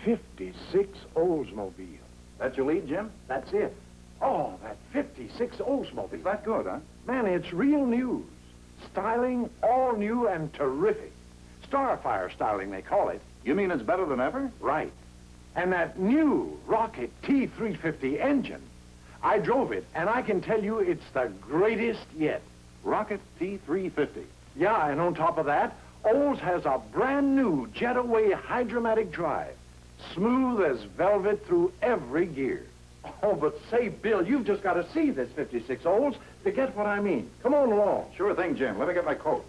56 Oldsmobile. That's your lead, Jim? That's it. Oh, that 56 Oldsmobile. Is that good, huh? Man, it's real news. Styling, all new and terrific. Starfire styling, they call it. You mean it's better than ever? Right. And that new Rocket T350 engine, I drove it, and I can tell you it's the greatest yet. Rocket T350. Yeah, and on top of that, Olds has a brand new Jetaway Hydromatic drive. Smooth as velvet through every gear. Oh, but say, Bill, you've just got to see this 56 Olds to get what I mean. Come on along. Sure thing, Jim. Let me get my coat.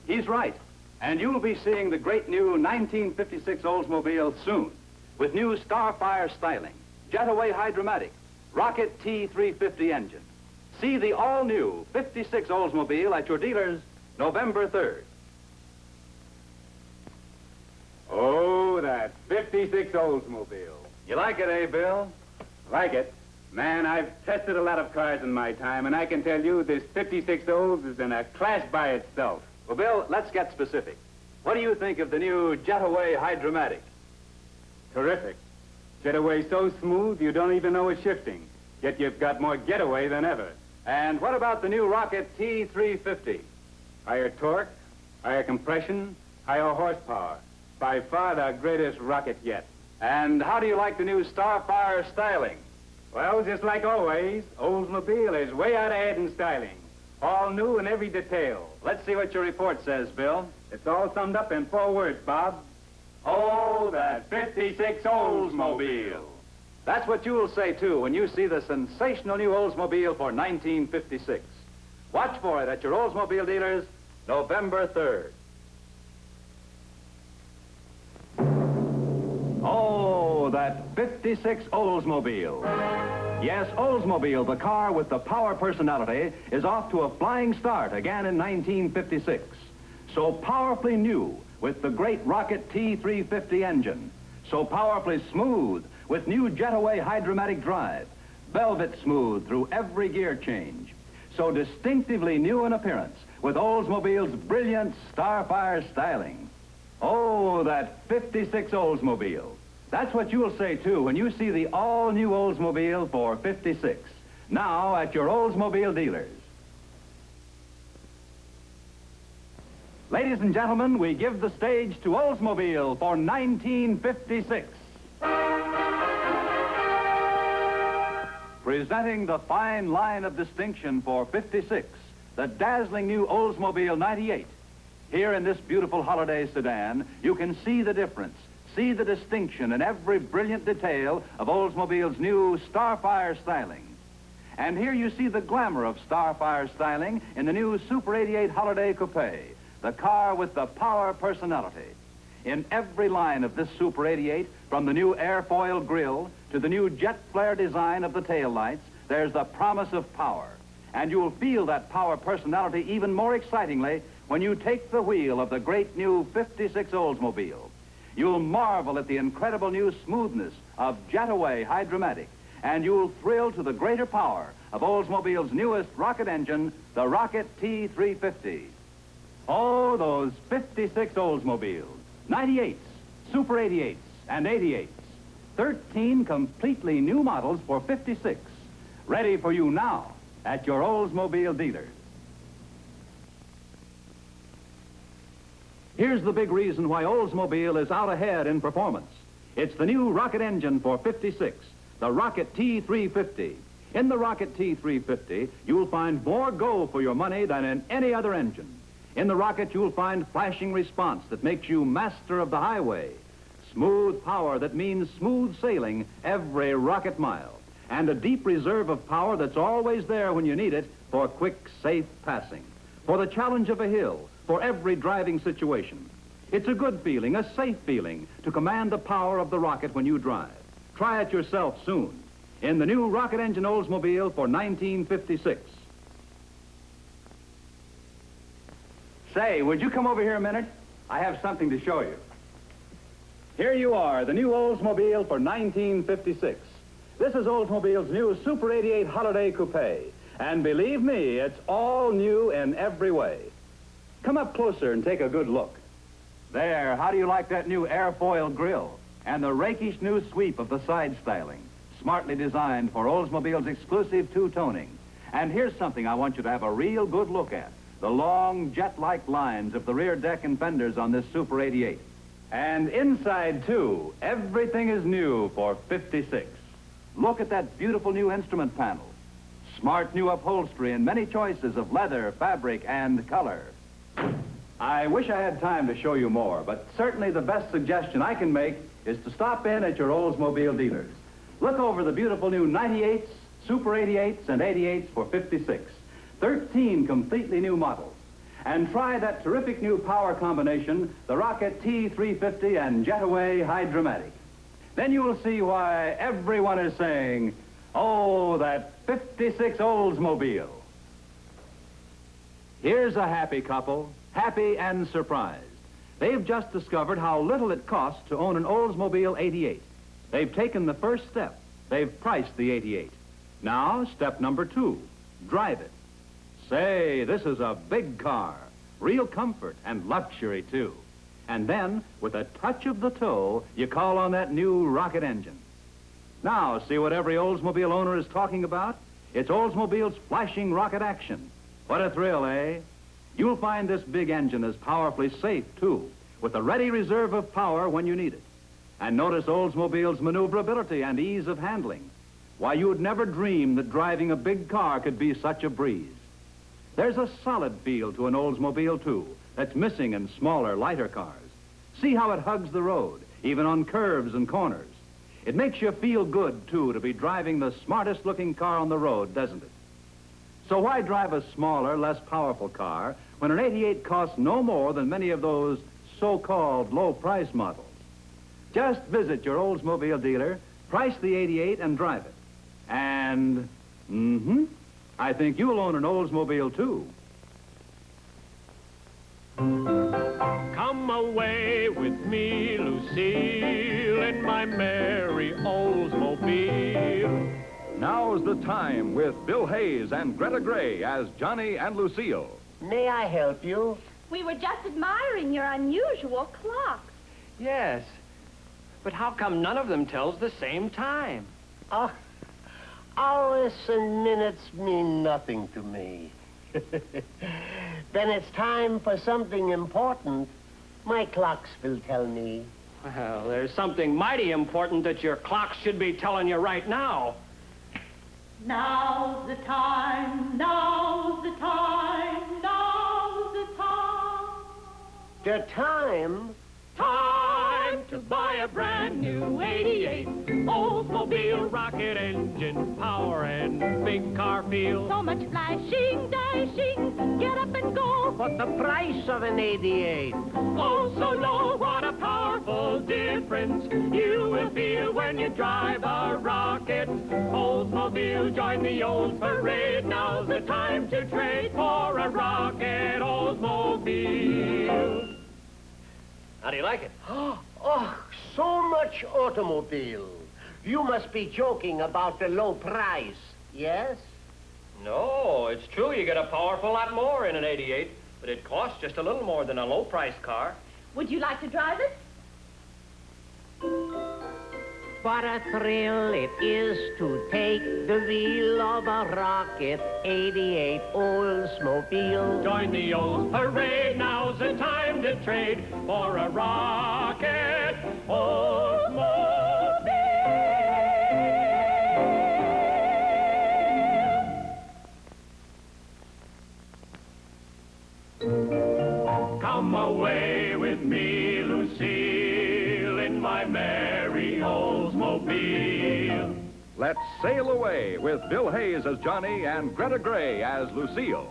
He's right. And you'll be seeing the great new 1956 Oldsmobile soon, with new Starfire styling, Jetaway Hydromatic, Rocket T350 engine. See the all-new 56 Oldsmobile at your dealers November 3rd. Oh, that 56 Oldsmobile. You like it, eh, Bill? Like it? Man, I've tested a lot of cars in my time, and I can tell you this 56 Olds is in a class by itself. Well, Bill, let's get specific. What do you think of the new Jetaway Hydromatic? Terrific. Jetaway so smooth you don't even know it's shifting. Yet you've got more getaway than ever. And what about the new Rocket T350? Higher torque, higher compression, higher horsepower. By far the greatest rocket yet. And how do you like the new Starfire styling? Well, just like always, Oldsmobile is way out ahead in styling. All new in every detail. Let's see what your report says, Bill. It's all summed up in 4 words, Bob. Oh, that 56 Oldsmobile. That's what you'll say, too, when you see the sensational new Oldsmobile for 1956. Watch for it at your Oldsmobile dealers November 3rd. Oh, that 56 Oldsmobile. Yes, Oldsmobile, the car with the power personality, is off to a flying start again in 1956. So powerfully new with the great Rocket T350 engine. So powerfully smooth with new Jetaway Hydromatic drive. Velvet smooth through every gear change. So distinctively new in appearance with Oldsmobile's brilliant Starfire styling. Oh, that 56 Oldsmobile. That's what you'll say, too, when you see the all-new Oldsmobile for 56. Now at your Oldsmobile dealers. Ladies and gentlemen, we give the stage to Oldsmobile for 1956. Presenting the fine line of distinction for 56, the dazzling new Oldsmobile 98. Here in this beautiful holiday sedan, you can see the difference, see the distinction in every brilliant detail of Oldsmobile's new Starfire styling. And here you see the glamour of Starfire styling in the new Super 88 Holiday Coupe, the car with the power personality. In every line of this Super 88, from the new airfoil grille to the new jet flare design of the taillights, there's the promise of power. And you'll feel that power personality even more excitingly when you take the wheel of the great new 56 Oldsmobile. You'll marvel at the incredible new smoothness of Jetaway Hydromatic, and you'll thrill to the greater power of Oldsmobile's newest rocket engine, the Rocket T350. Oh, those 56 Oldsmobiles, 98s, Super 88s, and 88s. 13 completely new models for 56, ready for you now at your Oldsmobile dealers. Here's the big reason why Oldsmobile is out ahead in performance. It's the new rocket engine for 56, the Rocket T350. In the Rocket T350, you'll find more go for your money than in any other engine. In the Rocket, you'll find flashing response that makes you master of the highway, smooth power that means smooth sailing every rocket mile, and a deep reserve of power that's always there when you need it for quick, safe passing, for the challenge of a hill, for every driving situation. It's a good feeling, a safe feeling, to command the power of the Rocket when you drive. Try it yourself soon in the new rocket engine Oldsmobile for 1956. Say, would you come over here a minute? I have something to show you. Here you are, the new Oldsmobile for 1956. This is Oldsmobile's new Super 88 Holiday Coupe. And believe me, it's all new in every way. Come up closer and take a good look. There, how do you like that new airfoil grille? and the rakish new sweep of the side styling, smartly designed for Oldsmobile's exclusive two-toning. And here's something I want you to have a real good look at. The long, jet-like lines of the rear deck and fenders on this Super 88. And inside, too, everything is new for 56. Look at that beautiful new instrument panel. Smart new upholstery and many choices of leather, fabric, and color. I wish I had time to show you more, but certainly the best suggestion I can make is to stop in at your Oldsmobile dealers. Look over the beautiful new 98s, Super 88s, and 88s for 56. 13 completely new models. And try that terrific new power combination, the Rocket T350 and Jetaway Hydromatic. Then you will see why everyone is saying, oh, that 56 Oldsmobile. Here's a happy couple, happy and surprised. They've just discovered how little it costs to own an Oldsmobile 88. They've taken the first step. They've priced the 88. Now, step number 2, drive it. Say, this is a big car, real comfort and luxury, too. And then, with a touch of the toe, you call on that new rocket engine. Now, see what every Oldsmobile owner is talking about? It's Oldsmobile's flashing rocket action. What a thrill, eh? You'll find this big engine is powerfully safe, too, with a ready reserve of power when you need it. And notice Oldsmobile's maneuverability and ease of handling. Why, you would never dream that driving a big car could be such a breeze. There's a solid feel to an Oldsmobile, too, that's missing in smaller, lighter cars. See how it hugs the road, even on curves and corners. It makes you feel good, too, to be driving the smartest-looking car on the road, doesn't it? So why drive a smaller, less powerful car when an 88 costs no more than many of those so-called low-price models? Just visit your Oldsmobile dealer, price the 88, and drive it. And, I think you'll own an Oldsmobile, too. Come away with me, Lucille, in my merry Oldsmobile. Now's the time with Bill Hayes and Greta Gray as Johnny and Lucille. May I help you? We were just admiring your unusual clocks. Yes, but how come none of them tells the same time? Oh, hours and minutes mean nothing to me. Then it's time for something important. My clocks will tell me. Well, there's something mighty important that your clocks should be telling you right now. Now's the time, now's the time, now's the time. The time? Time to buy a brand new 88 Oldsmobile rocket engine, power and big car feel. So much flashing, dashing, get up and go. But the price of an 88? Oh, so low, what a powerful difference you will feel when you drive a rocket. Oldsmobile, join the old parade. Now's the time to trade for a rocket Oldsmobile. How do you like it? Oh, so much automobile. You must be joking about the low price, yes? No, it's true you get a powerful lot more in an 88, but it costs just a little more than a low-priced car. Would you like to drive it? What a thrill it is to take the wheel of a rocket 88 Oldsmobile. Join the old parade, now's the time to trade for a rocket Oldsmobile. Come away with me, Lucille, in my merry Oldsmobile. Let's sail away with Bill Hayes as Johnny and Greta Gray as Lucille.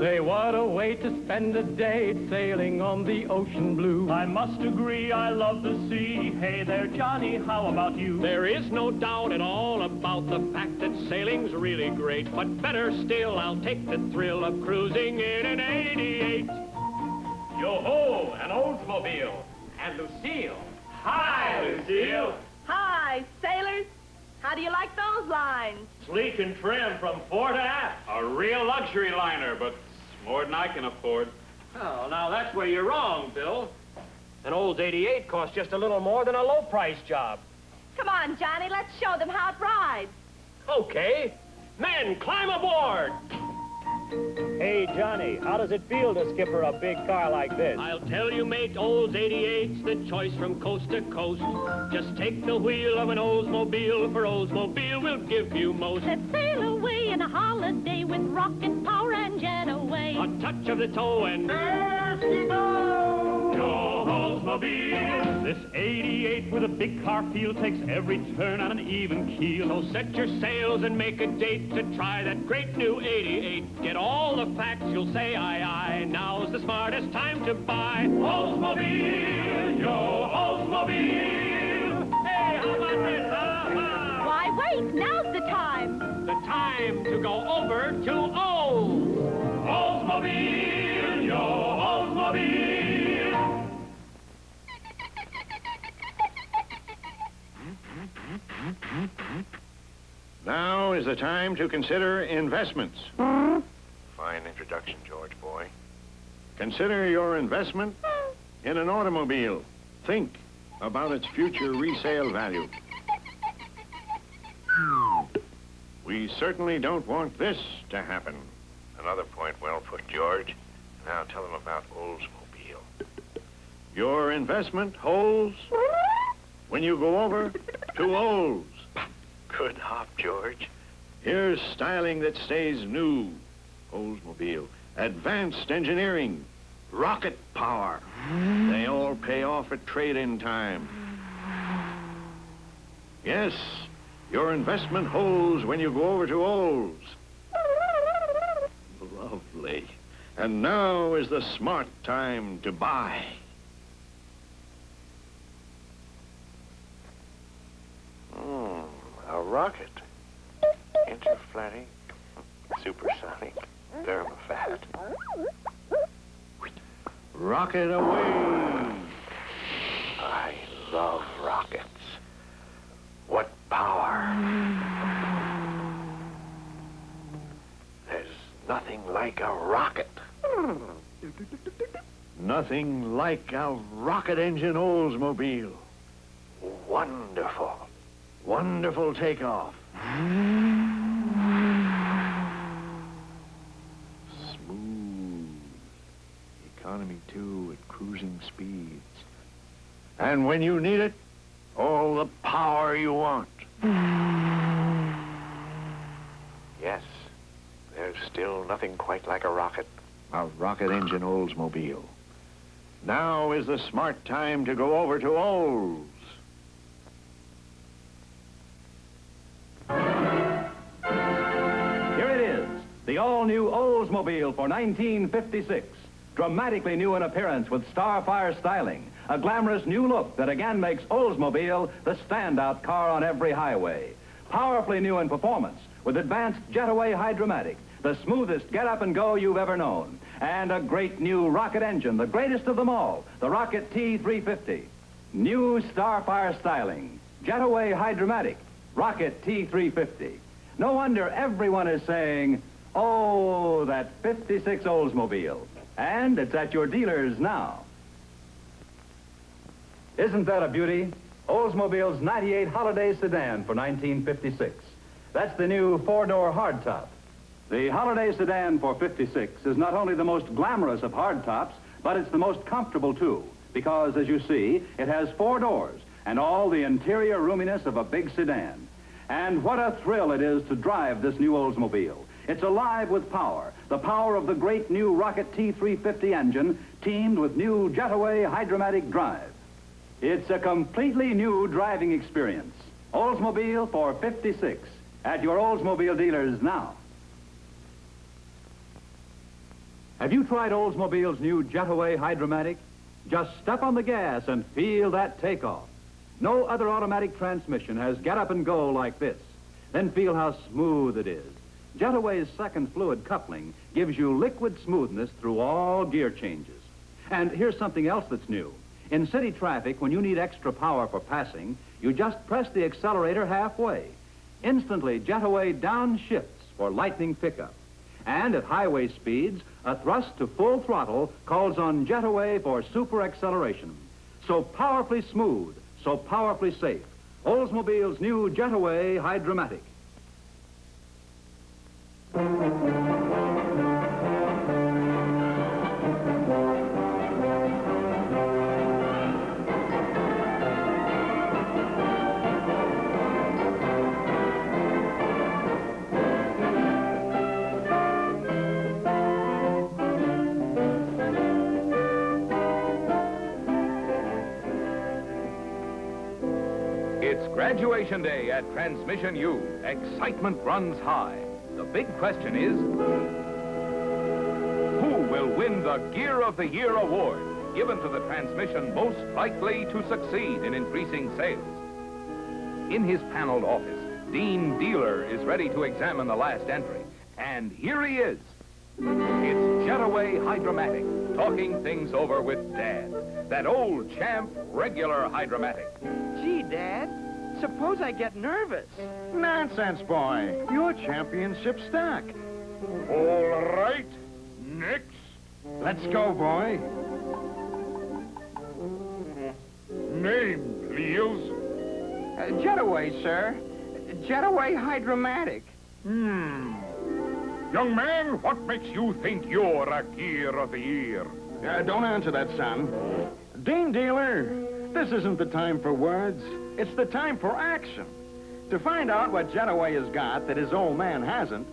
Say, what a way to spend a day sailing on the ocean blue. I must agree, I love the sea. Hey there, Johnny, how about you? There is no doubt at all about the fact that sailing's really great. But better still, I'll take the thrill of cruising in an 88. Yo-ho, an Oldsmobile. And Lucille. Hi, Lucille. Hi, sailors. How do you like those lines? Sleek and trim from fore to aft. A real luxury liner, but more than I can afford. Oh, now that's where you're wrong, Bill. An Olds 88 costs just a little more than a low-price job. Come on, Johnny, let's show them how it rides. Okay. Men, climb aboard! Hey, Johnny, how does it feel to skipper a big car like this? I'll tell you, mate, Olds 88's the choice from coast to coast. Just take the wheel of an Oldsmobile, for Oldsmobile will give you most. Let's sail away in a holiday with rocket power and jet away. A touch of the toe and there she goes! Your Oldsmobile! This 88 with a big car feel takes every turn on an even keel. So set your sails and make a date to try that great new 88. Get all the facts, you'll say aye aye. Now's the smartest time to buy Oldsmobile, your Oldsmobile. Hey, how about this, huh? Why, wait, now's the time. The time to go over to Olds. Oldsmobile, your Oldsmobile. Now is the time to consider investments. Fine introduction, George boy. Consider your investment in an automobile. Think about its future resale value. We certainly don't want this to happen. Another point well put, George. Now tell him about Oldsmobile. Your investment holds when you go over to Olds. Good hop, George. Here's styling that stays new. Oldsmobile. Advanced engineering. Rocket power. They all pay off at trade-in time. Yes, your investment holds when you go over to Olds. Lovely. And now is the smart time to buy. A rocket. Interflatic, supersonic, thermofat. Rocket away. I love rockets. What power. There's nothing like a rocket. Nothing like a rocket engine Oldsmobile. Wonderful. Wonderful takeoff. Smooth. Economy, too, at cruising speeds. And when you need it, all the power you want. Yes, there's still nothing quite like a rocket. A rocket engine Oldsmobile. Now is the smart time to go over to Olds. The all-new Oldsmobile for 1956. Dramatically new in appearance with Starfire styling. A glamorous new look that again makes Oldsmobile the standout car on every highway. Powerfully new in performance with advanced Jetaway Hydromatic, the smoothest get-up-and-go you've ever known. And a great new rocket engine, the greatest of them all, the Rocket T350. New Starfire styling, Jetaway Hydromatic, Rocket T350. No wonder everyone is saying, oh, that 56 Oldsmobile. And it's at your dealers now. Isn't that a beauty? Oldsmobile's 98 Holiday Sedan for 1956. That's the new four-door hardtop. The Holiday Sedan for 56 is not only the most glamorous of hardtops, but it's the most comfortable, too, because, as you see, it has 4 doors and all the interior roominess of a big sedan. And what a thrill it is to drive this new Oldsmobile. It's alive with power, the power of the great new Rocket T350 engine teamed with new Jetaway Hydromatic drive. It's a completely new driving experience. Oldsmobile for 56 at your Oldsmobile dealers now. Have you tried Oldsmobile's new Jetaway Hydromatic? Just step on the gas and feel that takeoff. No other automatic transmission has get up and go like this. Then feel how smooth it is. Jetaway's second fluid coupling gives you liquid smoothness through all gear changes. And here's something else that's new. In city traffic, when you need extra power for passing, you just press the accelerator halfway. Instantly, Jetaway downshifts for lightning pickup. And at highway speeds, a thrust to full throttle calls on Jetaway for super acceleration. So powerfully smooth, so powerfully safe. Oldsmobile's new Jetaway Hydromatic. It's graduation day at Transmission U. Excitement runs high. The big question is, who will win the Gear of the Year award, given to the transmission most likely to succeed in increasing sales? In his paneled office, Dean Dealer is ready to examine the last entry. And here he is. It's Jetaway Hydromatic, talking things over with Dad. That old champ, regular Hydromatic. Gee, Dad, suppose I get nervous. Nonsense, boy. You're championship stock. All right. Next. Let's go, boy. Name, please. Jetaway, sir. Jetaway Hydromatic. Young man, what makes you think you're a Gear of the Year? Don't answer that, son. Dean Dealer, this isn't the time for words. It's the time for action. To find out what Jetaway has got that his old man hasn't,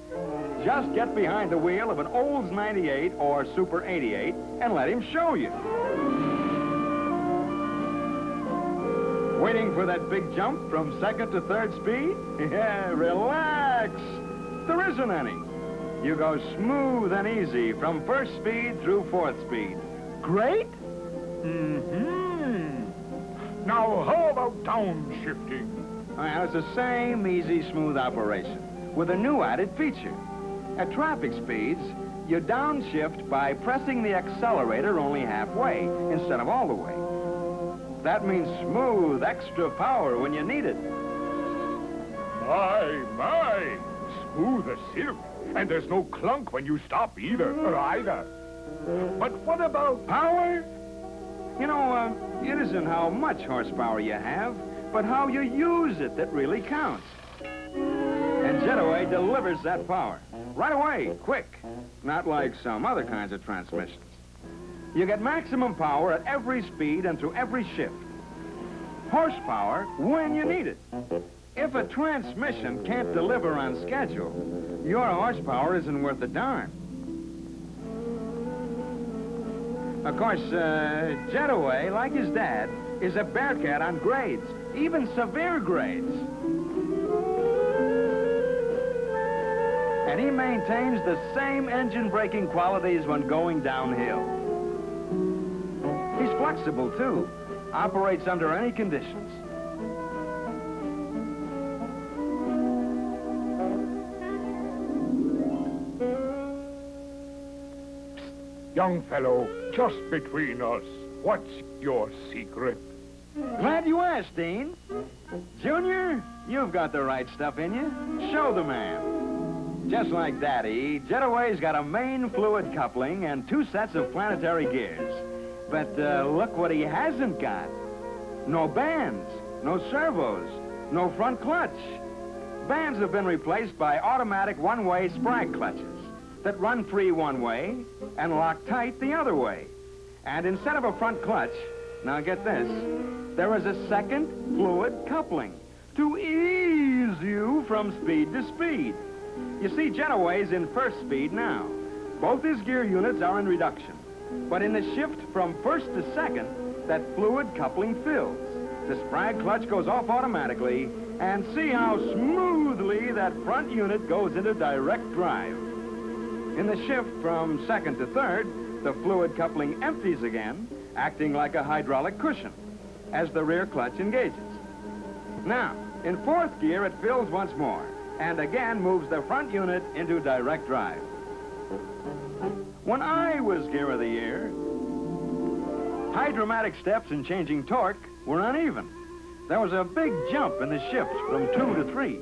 just get behind the wheel of an Olds 98 or Super 88 and let him show you. Waiting for that big jump from second to third speed? Yeah, relax. There isn't any. You go smooth and easy from first speed through fourth speed. Great? Now, how about downshifting? Well, it's the same easy, smooth operation with a new added feature. At traffic speeds, you downshift by pressing the accelerator only halfway instead of all the way. That means smooth, extra power when you need it. My. Smooth as silk. And there's no clunk when you stop either. But what about power? You know, it isn't how much horsepower you have, but how you use it that really counts. And Jetaway delivers that power. Right away, quick. Not like some other kinds of transmissions. You get maximum power at every speed and through every shift. Horsepower when you need it. If a transmission can't deliver on schedule, your horsepower isn't worth a darn. Of course, Jetaway, like his dad, is a bearcat on grades, even severe grades. And he maintains the same engine braking qualities when going downhill. He's flexible, too. Operates under any conditions. young fellow, just between us, what's your secret? Glad you asked, Dean. Junior, you've got the right stuff in you. Show the man. Just like Daddy, Jetaway's got a main fluid coupling and 2 sets of planetary gears. But look what he hasn't got. No bands, no servos, no front clutch. Bands have been replaced by automatic one-way sprag clutches that run free one way and lock tight the other way. And instead of a front clutch, now get this, there is a second fluid coupling to ease you from speed to speed. You see, Jetaway's in first speed now. Both his gear units are in reduction. But in the shift from first to second, that fluid coupling fills. The sprag clutch goes off automatically, and see how smoothly that front unit goes into direct drive. In the shift from second to third, the fluid coupling empties again, acting like a hydraulic cushion, as the rear clutch engages. Now, in fourth gear, it fills once more, and again moves the front unit into direct drive. When I was Gear of the Year, hydromatic steps in changing torque were uneven. There was a big jump in the shift from 2 to 3.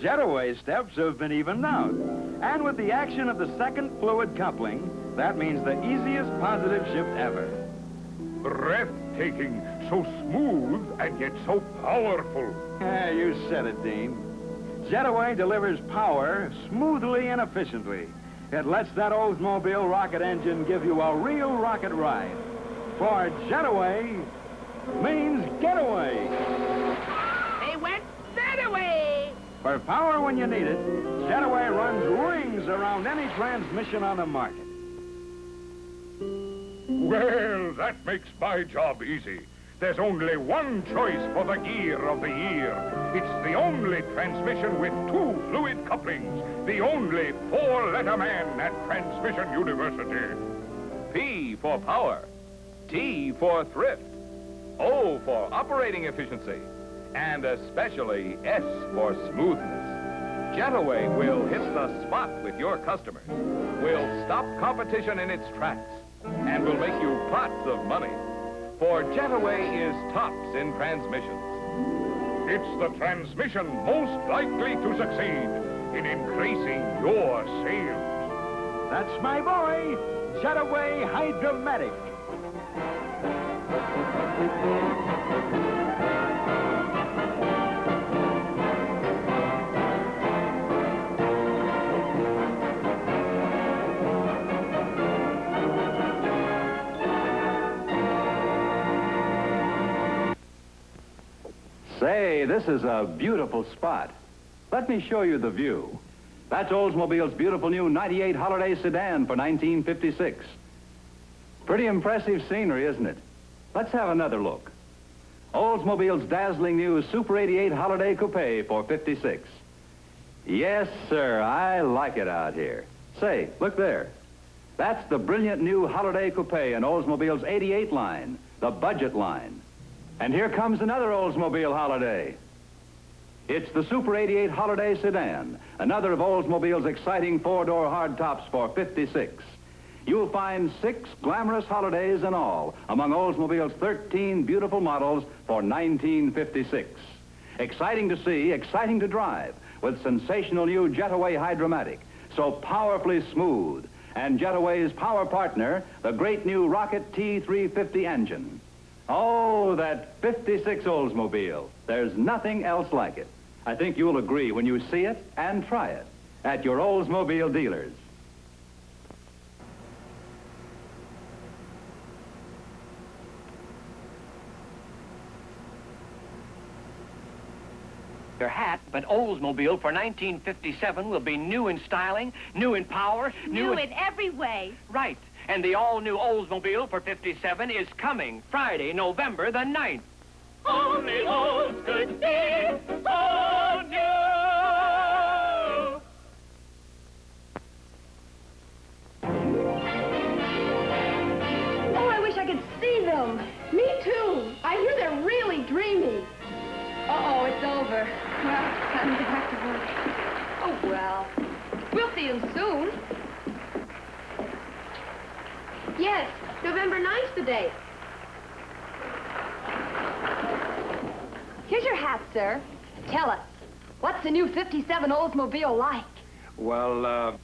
Jetaway's steps have been evened out. And with the action of the second fluid coupling, that means the easiest positive shift ever. Breathtaking, so smooth and yet so powerful. Yeah, you said it, Dean. Jetaway delivers power smoothly and efficiently. It lets that Oldsmobile rocket engine give you a real rocket ride. For Jetaway means getaway. They went that away. For power when you need it, Jetaway runs rings around any transmission on the market. Well, that makes my job easy. There's only one choice for the gear of the year. It's the only transmission with 2 fluid couplings. The only 4-letter man at Transmission University. P for power, T for thrift, O for operating efficiency, and especially S for smoothness. Jetaway will hit the spot with your customers, will stop competition in its tracks, and will make you pots of money. For Jetaway is tops in transmissions. It's the transmission most likely to succeed in increasing your sales. That's my boy, Jetaway Hydromatic. Say, this is a beautiful spot. Let me show you the view. That's Oldsmobile's beautiful new 98 Holiday sedan for 1956. Pretty impressive scenery, isn't it? Let's have another look. Oldsmobile's dazzling new Super 88 Holiday Coupe for 56. Yes, sir, I like it out here. Say, look there. That's the brilliant new Holiday Coupe in Oldsmobile's 88 line, the budget line. And here comes another Oldsmobile Holiday. It's the Super 88 Holiday Sedan, another of Oldsmobile's exciting 4-door hardtops for 56. You'll find 6 glamorous holidays in all among Oldsmobile's 13 beautiful models for 1956. Exciting to see, exciting to drive, with sensational new Jetaway Hydromatic, so powerfully smooth, and Jetaway's power partner, the great new Rocket T350 engine. Oh, that 56 Oldsmobile. There's nothing else like it. I think you'll agree when you see it and try it at your Oldsmobile dealers. Your hat, but Oldsmobile for 1957 will be new in styling, new in power, new in every way. Right. And the all-new Oldsmobile for 57 is coming Friday, November the 9th. Only Olds could be so new. Oh, I wish I could see them. Me too. I hear they're really dreamy. Uh-oh, it's over. Well, time to get back to work. Oh, well. We'll see them soon. Yes, November 9th's the date. Here's your hat, sir. Tell us, what's the new 57 Oldsmobile like? Well,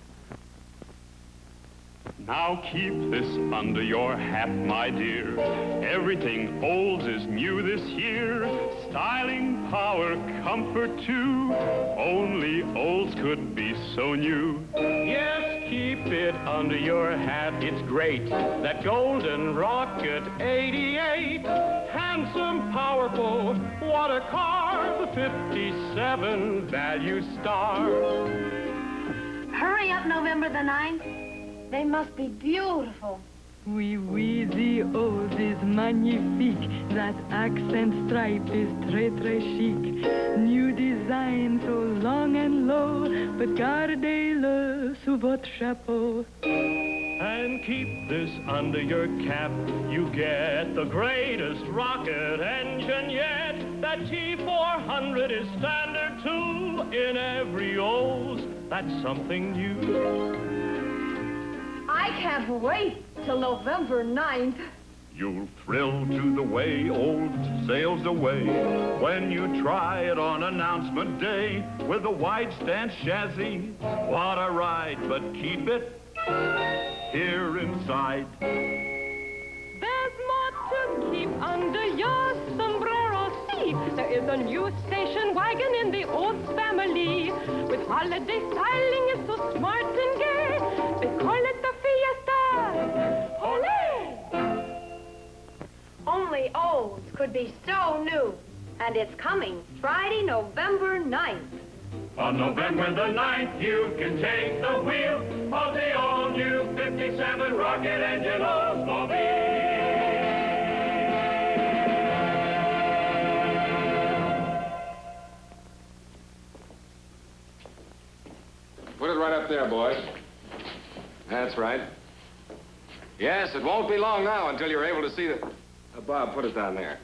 Now keep this under your hat, my dear. Everything Olds is new this year. Styling, power, comfort too. Only Olds could be so new. Yes, keep it under your hat, it's great. That golden Rocket 88. Handsome, powerful, what a car. The 57 Value Star. Hurry up, November the 9th. They must be beautiful. Oui, oui, the Olds is magnifique. That accent stripe is très, très chic. New design so long and low, but gardez-le sous votre chapeau. And keep this under your cap. You get the greatest rocket engine yet. That T400 is standard too. In every Olds, that's something new. I can't wait till November 9th. You'll thrill to the way Olds sails away when you try it on announcement day with a wide stance chassis. What a ride, but keep it here inside. There's more to keep. deep under your sombrero. See, there is a new station wagon in the Olds family. With holiday styling, it's so smart and gay. They call it the Fiesta. Ole! Only Olds could be so new. And it's coming Friday, November 9th. On November the 9th, you can take the wheel of the all-new 57 rocket engine Oldsmobile. Put it right up there, boys. That's right. Yes, it won't be long now until you're able to see the... Bob, put it down there.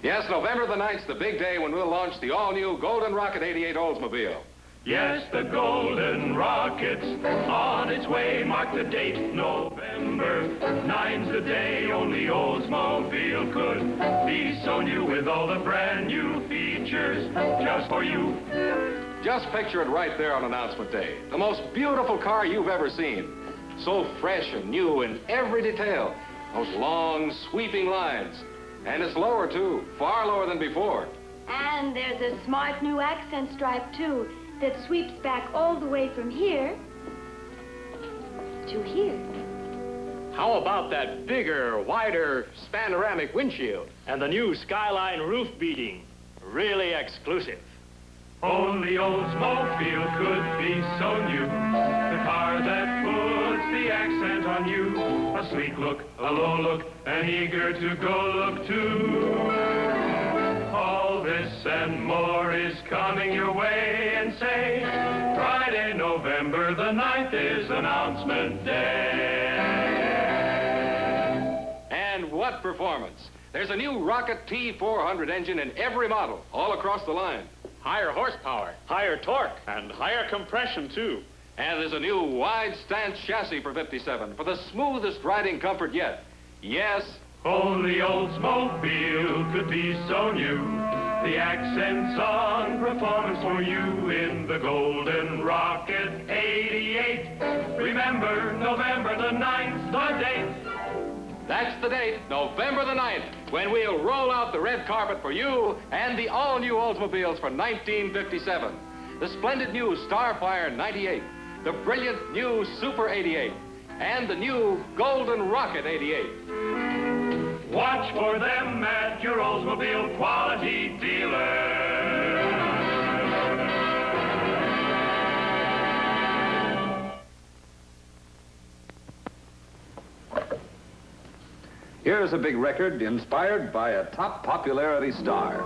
Yes, November the 9th's the big day when we'll launch the all-new Golden Rocket 88 Oldsmobile. Yes, the Golden Rocket's on its way. Mark the date, November 9's the day. Only Oldsmobile could be so new with all the brand new features just for you. Just picture it right there on announcement day. The most beautiful car you've ever seen. So fresh and new in every detail. Those long, sweeping lines. And it's lower, too. Far lower than before. And there's a smart new accent stripe, too, that sweeps back all the way from here to here. How about that bigger, wider panoramic windshield and the new Skyline roof beading? Really exclusive. Only Oldsmobile could be so new. The car that puts the accent on you. A sleek look, a low look, and eager to go look too. All this and more is coming your way, and say, Friday, November the 9th is announcement day. And what performance! There's a new Rocket T400 engine in every model, all across the line. Higher horsepower, higher torque, and higher compression, too. And there's a new wide stance chassis for 57 for the smoothest riding comfort yet. Yes, only Oldsmobile could be so new. The accents on performance for you in the Golden Rocket 88. Remember, November the 9th, the date. That's the date, November the 9th, when we'll roll out the red carpet for you and the all-new Oldsmobiles for 1957. The splendid new Starfire 98, the brilliant new Super 88, and the new Golden Rocket 88. Watch for them at your Oldsmobile quality dealer. Here's a big record inspired by a top popularity star.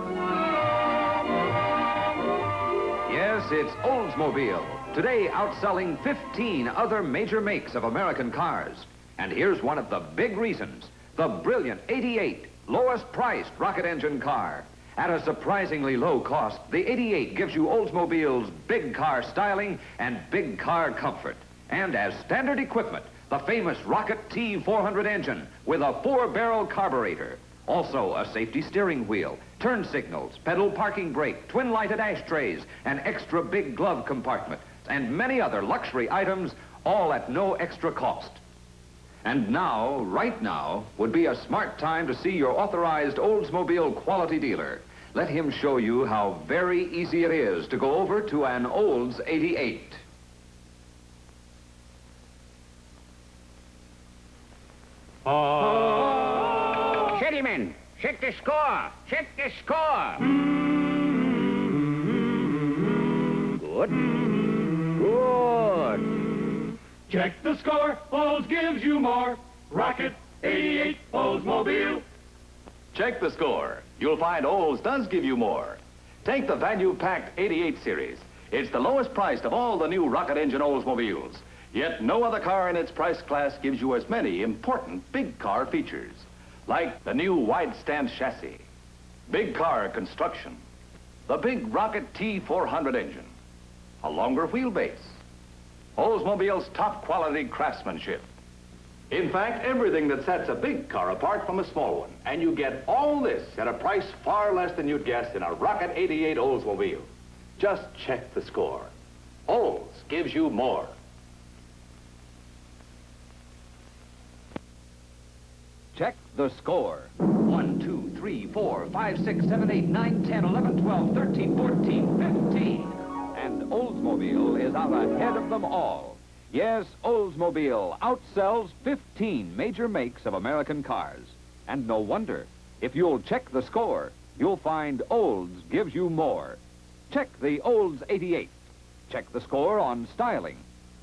Yes, it's Oldsmobile, today outselling 15 other major makes of American cars. And here's one of the big reasons, the brilliant 88, lowest priced rocket engine car. At a surprisingly low cost, the 88 gives you Oldsmobile's big car styling and big car comfort. And as standard equipment, the famous Rocket T400 engine with a 4-barrel carburetor. Also a safety steering wheel, turn signals, pedal parking brake, twin lighted ashtrays, an extra big glove compartment, and many other luxury items, all at no extra cost. And now, right now, would be a smart time to see your authorized Oldsmobile quality dealer. Let him show you how very easy it is to go over to an Olds 88. Gentlemen, check the score. Check the score. Good. Good. Check the score. Olds gives you more. Rocket 88 Oldsmobile. Check the score. You'll find Olds does give you more. Take the value-packed 88 series. It's the lowest priced of all the new rocket engine Oldsmobiles. Yet no other car in its price class gives you as many important big car features. Like the new wide stance chassis, big car construction, the big Rocket T400 engine, a longer wheelbase, Oldsmobile's top quality craftsmanship. In fact, everything that sets a big car apart from a small one. And you get all this at a price far less than you'd guess in a Rocket 88 Oldsmobile. Just check the score. Olds gives you more. Check the score. 1, 2, 3, 4, 5, 6, 7, 8, 9, 10, 11, 12, 13, 14, 15. And Oldsmobile is out ahead of them all. Yes, Oldsmobile outsells 15 major makes of American cars. And no wonder. If you'll check the score, you'll find Olds gives you more. Check the Olds 88. Check the score on styling.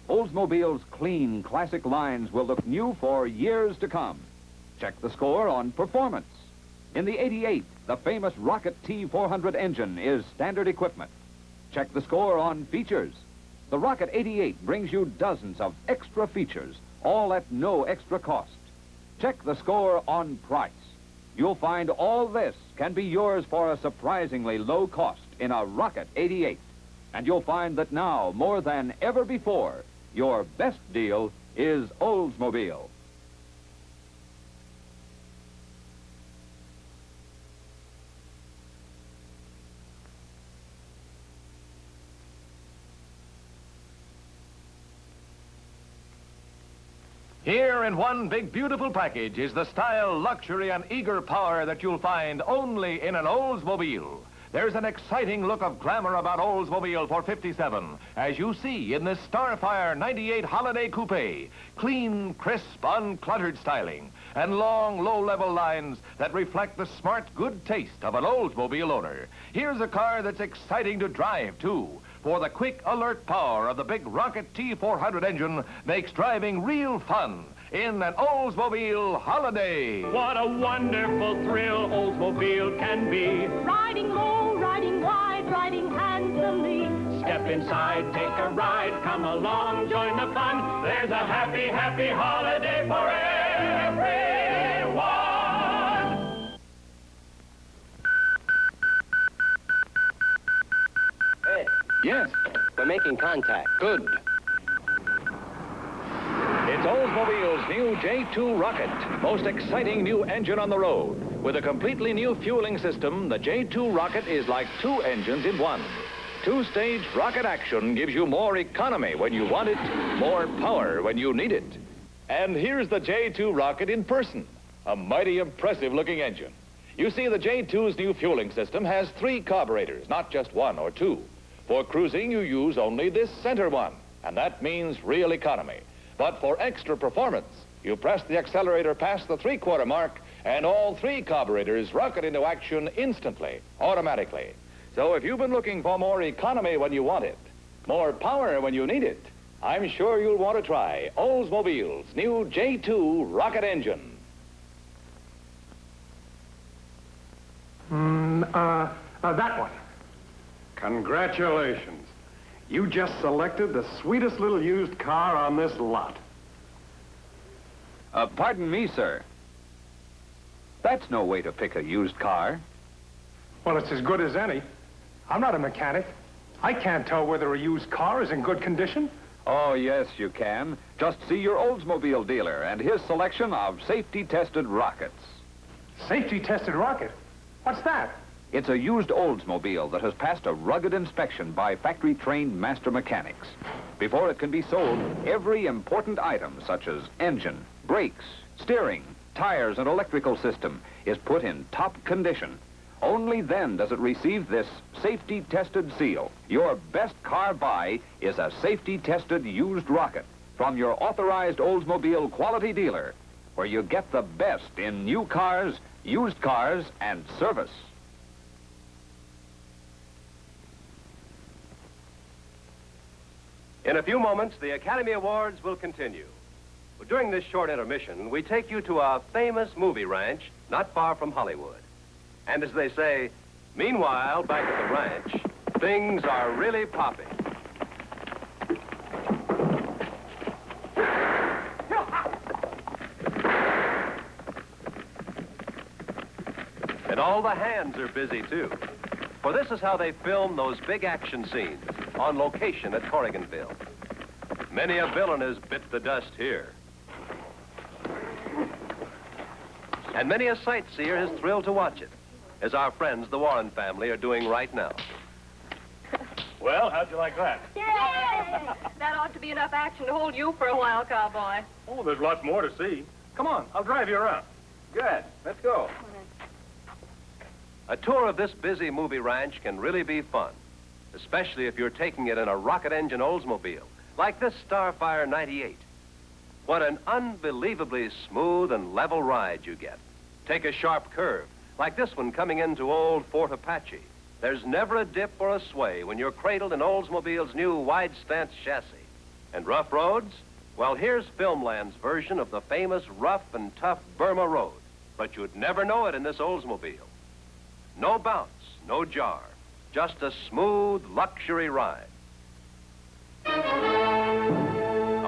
Oldsmobile's clean, classic lines will look new for years to come. Check the score on performance. In the 88, the famous Rocket T400 engine is standard equipment. Check the score on features. The Rocket 88 brings you dozens of extra features, all at no extra cost. Check the score on price. You'll find all this can be yours for a surprisingly low cost in a Rocket 88. And you'll find that now, more than ever before, your best deal is Oldsmobile. Here in one big, beautiful package is the style, luxury, and eager power that you'll find only in an Oldsmobile. There's an exciting look of glamour about Oldsmobile for 57, as you see in this Starfire 98 Holiday Coupe. Clean, crisp, uncluttered styling, and long, low-level lines that reflect the smart, good taste of an Oldsmobile owner. Here's a car that's exciting to drive, too. For the quick, alert power of the big Rocket T400 engine makes driving real fun in an Oldsmobile Holiday. What a wonderful thrill Oldsmobile can be. Riding low, riding wide, riding handsomely. Step inside, take a ride, come along, join the fun. There's a happy, happy holiday for everyone. Hey. Yes? We're making contact. Good. It's Oldsmobile's new J2 Rocket, most exciting new engine on the road. With a completely new fueling system, the J2 Rocket is like two engines in one. Two-stage rocket action gives you more economy when you want it, more power when you need it. And here's the J2 Rocket in person, a mighty impressive-looking engine. You see, the J2's new fueling system has 3 carburetors, not just 1 or 2. For cruising, you use only this center one, and that means real economy. But for extra performance, you press the accelerator past the 3/4 mark, and all 3 carburetors rocket into action instantly, automatically. So if you've been looking for more economy when you want it, more power when you need it, I'm sure you'll want to try Oldsmobile's new J2 Rocket engine. That one. Congratulations. You just selected the sweetest little used car on this lot. Pardon me, sir. That's no way to pick a used car. Well, it's as good as any. I'm not a mechanic. I can't tell whether a used car is in good condition. Oh, yes, you can. Just see your Oldsmobile dealer and his selection of safety-tested rockets. Safety-tested rocket? What's that? It's a used Oldsmobile that has passed a rugged inspection by factory-trained master mechanics. Before it can be sold, every important item, such as engine, brakes, steering, tires, and electrical system, is put in top condition. Only then does it receive this safety-tested seal. Your best car buy is a safety-tested used rocket from your authorized Oldsmobile quality dealer, where you get the best in new cars, used cars, and service. In a few moments, the Academy Awards will continue. During this short intermission, we take you to a famous movie ranch not far from Hollywood. And as they say, meanwhile, back at the ranch, things are really popping. And all the hands are busy, too. For this is how they film those big action scenes on location at Corriganville. Many a villain has bit the dust here. And many a sightseer has thrilled to watch it, as our friends, the Warren family, are doing right now. Well, how'd you like that? Yay! That ought to be enough action to hold you for a while, cowboy. Oh, there's lots more to see. Come on, I'll drive you around. Good. Let's go. A tour of this busy movie ranch can really be fun, especially if you're taking it in a rocket engine Oldsmobile, like this Starfire 98. What an unbelievably smooth and level ride you get. Take a sharp curve, like this one coming into old Fort Apache. There's never a dip or a sway when you're cradled in Oldsmobile's new wide stance chassis. And rough roads? Well, here's Filmland's version of the famous rough and tough Burma Road. But you'd never know it in this Oldsmobile. No bounce, no jar. Just a smooth luxury ride.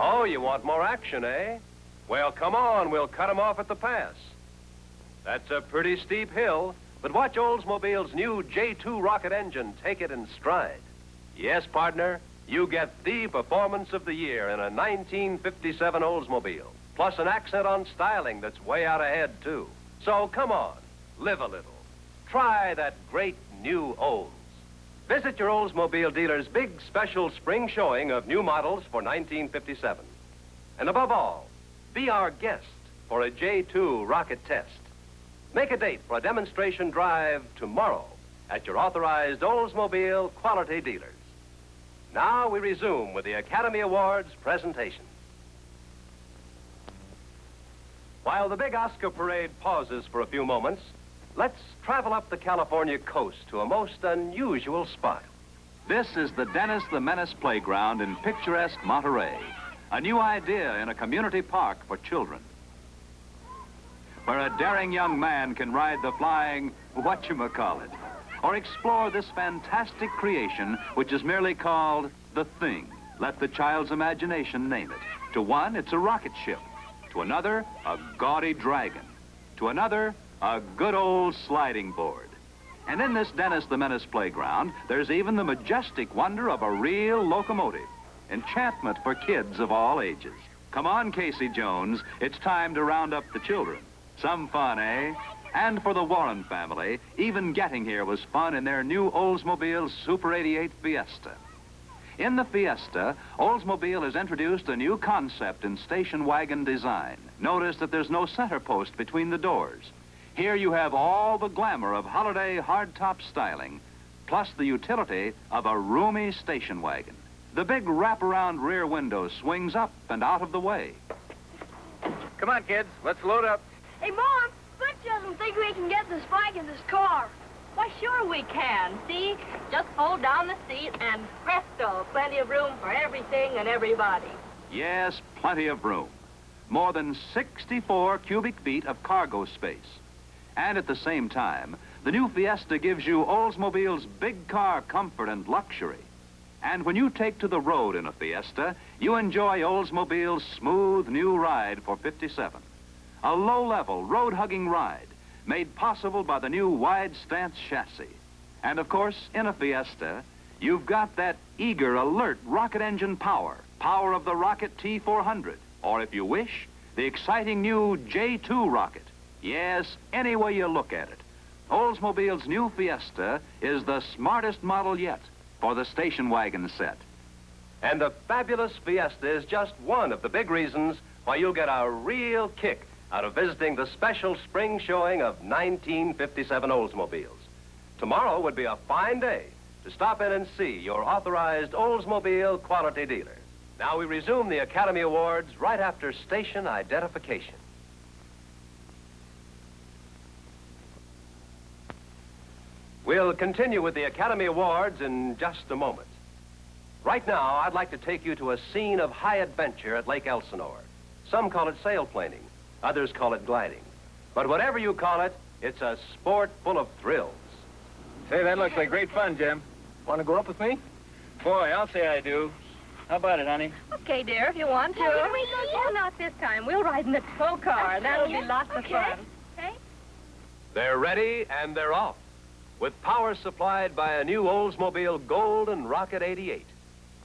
Oh, you want more action, eh? Well, come on, we'll cut 'em off at the pass. That's a pretty steep hill, but watch Oldsmobile's new J2 rocket engine take it in stride. Yes, partner, you get the performance of the year in a 1957 Oldsmobile, plus an accent on styling that's way out ahead, too. So come on, live a little. Try that great new Olds. Visit your Oldsmobile dealer's big special spring showing of new models for 1957. And above all, be our guest for a J2 rocket test. Make a date for a demonstration drive tomorrow at your authorized Oldsmobile quality dealers. Now we resume with the Academy Awards presentation. While the big Oscar parade pauses for a few moments, let's travel up the California coast to a most unusual spot. This is the Dennis the Menace Playground in picturesque Monterey, a new idea in a community park for children, where a daring young man can ride the flying whatchamacallit, or explore this fantastic creation which is merely called the Thing. Let the child's imagination name it. To one, it's a rocket ship. To another, a gaudy dragon. To another, a good old sliding board. And in this Dennis the Menace Playground, there's even the majestic wonder of a real locomotive. Enchantment for kids of all ages. Come on, Casey Jones. It's time to round up the children. Some fun, eh? And for the Warren family, even getting here was fun in their new Oldsmobile Super 88 Fiesta. In the Fiesta, Oldsmobile has introduced a new concept in station wagon design. Notice that there's no center post between the doors. Here you have all the glamour of holiday hardtop styling, plus the utility of a roomy station wagon. The big wraparound rear window swings up and out of the way. Come on, kids, let's load up. Hey, Mom, Butch doesn't think we can get this bike in this car. Why, sure we can. See? Just fold down the seat and presto, plenty of room for everything and everybody. Yes, plenty of room. More than 64 cubic feet of cargo space. And at the same time, the new Fiesta gives you Oldsmobile's big car comfort and luxury. And when you take to the road in a Fiesta, you enjoy Oldsmobile's smooth new ride for 57. A low-level, road-hugging ride made possible by the new wide stance chassis. And of course, in a Fiesta, you've got that eager, alert rocket engine power of the Rocket T400. Or if you wish, the exciting new J2 rocket. Yes, any way you look at it, Oldsmobile's new Fiesta is the smartest model yet for the station wagon set. And the fabulous Fiesta is just one of the big reasons why you'll get a real kick out of visiting the special spring showing of 1957 Oldsmobiles. Tomorrow would be a fine day to stop in and see your authorized Oldsmobile quality dealer. Now we resume the Academy Awards right after station identification. We'll continue with the Academy Awards in just a moment. Right now, I'd like to take you to a scene of high adventure at Lake Elsinore. Some call it sailplaning. Others call it gliding. But whatever you call it, it's a sport full of thrills. Say, that looks like great fun, Jim. Want to go up with me? Boy, I'll say I do. How about it, honey? Okay, dear, if you want to. Oh, not this time. We'll ride in the tow car. That'll be lots of fun. Okay? They're ready and they're off. With power supplied by a new Oldsmobile Golden Rocket 88.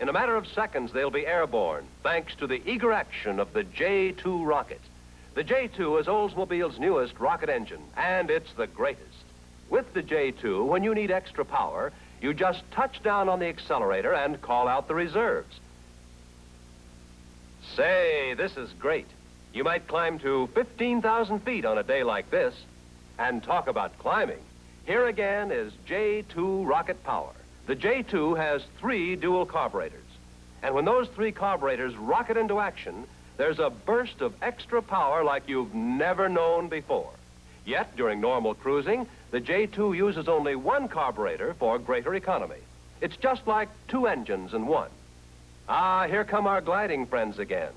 In a matter of seconds, they'll be airborne, thanks to the eager action of the J2 rocket. The J2 is Oldsmobile's newest rocket engine, and it's the greatest. With the J2, when you need extra power, you just touch down on the accelerator and call out the reserves. Say, this is great. You might climb to 15,000 feet on a day like this. And talk about climbing. Here again is J2 rocket power. The J2 has 3 dual carburetors. And when those 3 carburetors rocket into action, there's a burst of extra power like you've never known before. Yet, during normal cruising, the J2 uses only 1 carburetor for greater economy. It's just like 2 engines in one. Ah, here come our gliding friends again.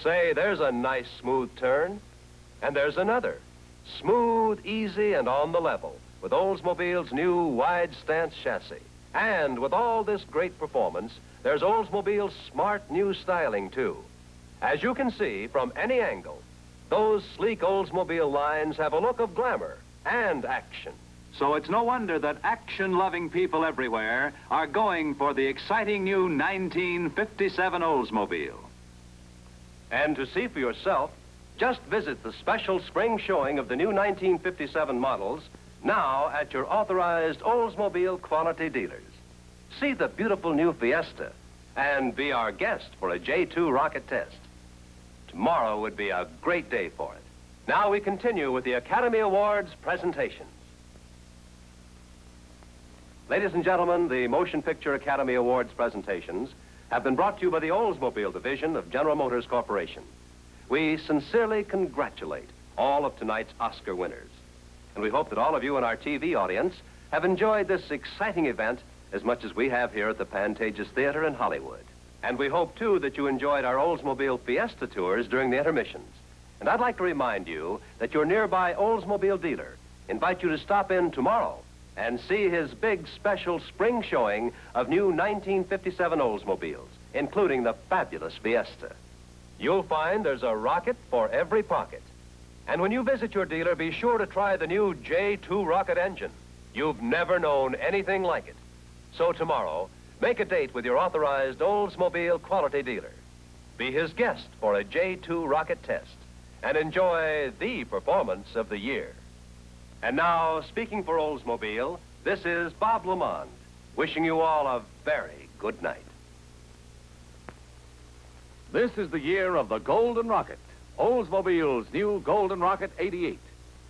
Say, there's a nice smooth turn. And there's another. Smooth, easy, and on the level, with Oldsmobile's new wide stance chassis. And with all this great performance, there's Oldsmobile's smart new styling, too. As you can see from any angle, those sleek Oldsmobile lines have a look of glamour and action. So it's no wonder that action-loving people everywhere are going for the exciting new 1957 Oldsmobile. And to see for yourself, just visit the special spring showing of the new 1957 models now at your authorized Oldsmobile quality dealers. See the beautiful new Fiesta and be our guest for a J2 rocket test. Tomorrow would be a great day for it. Now we continue with the Academy Awards presentations. Ladies and gentlemen, the Motion Picture Academy Awards presentations have been brought to you by the Oldsmobile Division of General Motors Corporation. We sincerely congratulate all of tonight's Oscar winners. And we hope that all of you in our TV audience have enjoyed this exciting event as much as we have here at the Pantages Theater in Hollywood. And we hope, too, that you enjoyed our Oldsmobile Fiesta tours during the intermissions. And I'd like to remind you that your nearby Oldsmobile dealer invites you to stop in tomorrow and see his big special spring showing of new 1957 Oldsmobiles, including the fabulous Fiesta. You'll find there's a rocket for every pocket. And when you visit your dealer, be sure to try the new J2 rocket engine. You've never known anything like it. So tomorrow, make a date with your authorized Oldsmobile quality dealer. Be his guest for a J2 rocket test and enjoy the performance of the year. And now, speaking for Oldsmobile, this is Bob Lamond, wishing you all a very good night. This is the year of the Golden Rocket, Oldsmobile's new Golden Rocket 88.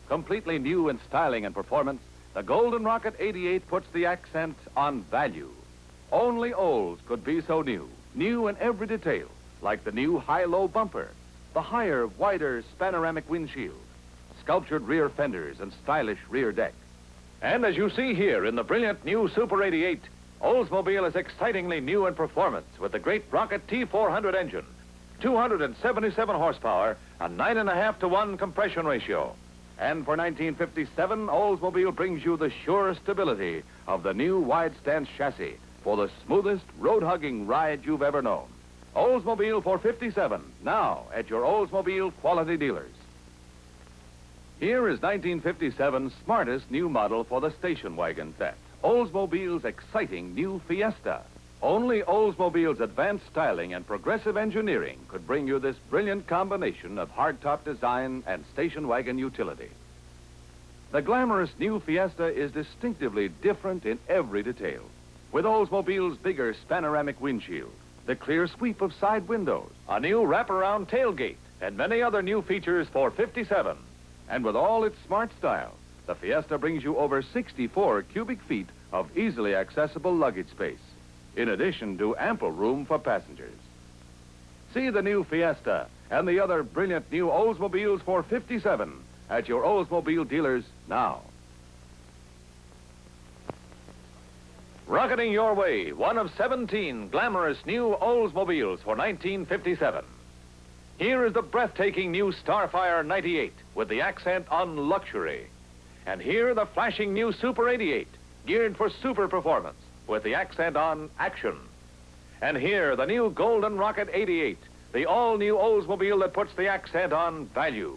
Completely new in styling and performance, the Golden Rocket 88 puts the accent on value. Only Olds could be so new, new in every detail, like the new high-low bumper, the higher, wider panoramic windshield, sculptured rear fenders, and stylish rear deck. And as you see here in the brilliant new Super 88, Oldsmobile is excitingly new in performance with the great Rocket T400 engine, 277 horsepower, a 9.5-to-1 compression ratio. And for 1957, Oldsmobile brings you the sure stability of the new wide stance chassis for the smoothest, road-hugging ride you've ever known. Oldsmobile for 57, now at your Oldsmobile quality dealers. Here is 1957's smartest new model for the station wagon set, Oldsmobile's exciting new Fiesta. Only Oldsmobile's advanced styling and progressive engineering could bring you this brilliant combination of hardtop design and station wagon utility. The glamorous new Fiesta is distinctively different in every detail, with Oldsmobile's bigger panoramic windshield, the clear sweep of side windows, a new wraparound tailgate, and many other new features for 57. And with all its smart style, the Fiesta brings you over 64 cubic feet of easily accessible luggage space, in addition to ample room for passengers. See the new Fiesta and the other brilliant new Oldsmobiles for 57 at your Oldsmobile dealers now. Rocketing your way, one of 17 glamorous new Oldsmobiles for 1957. Here is the breathtaking new Starfire 98 with the accent on luxury. And here the flashing new Super 88, geared for super performance with the accent on action. And here the new Golden Rocket 88, the all-new Oldsmobile that puts the accent on value.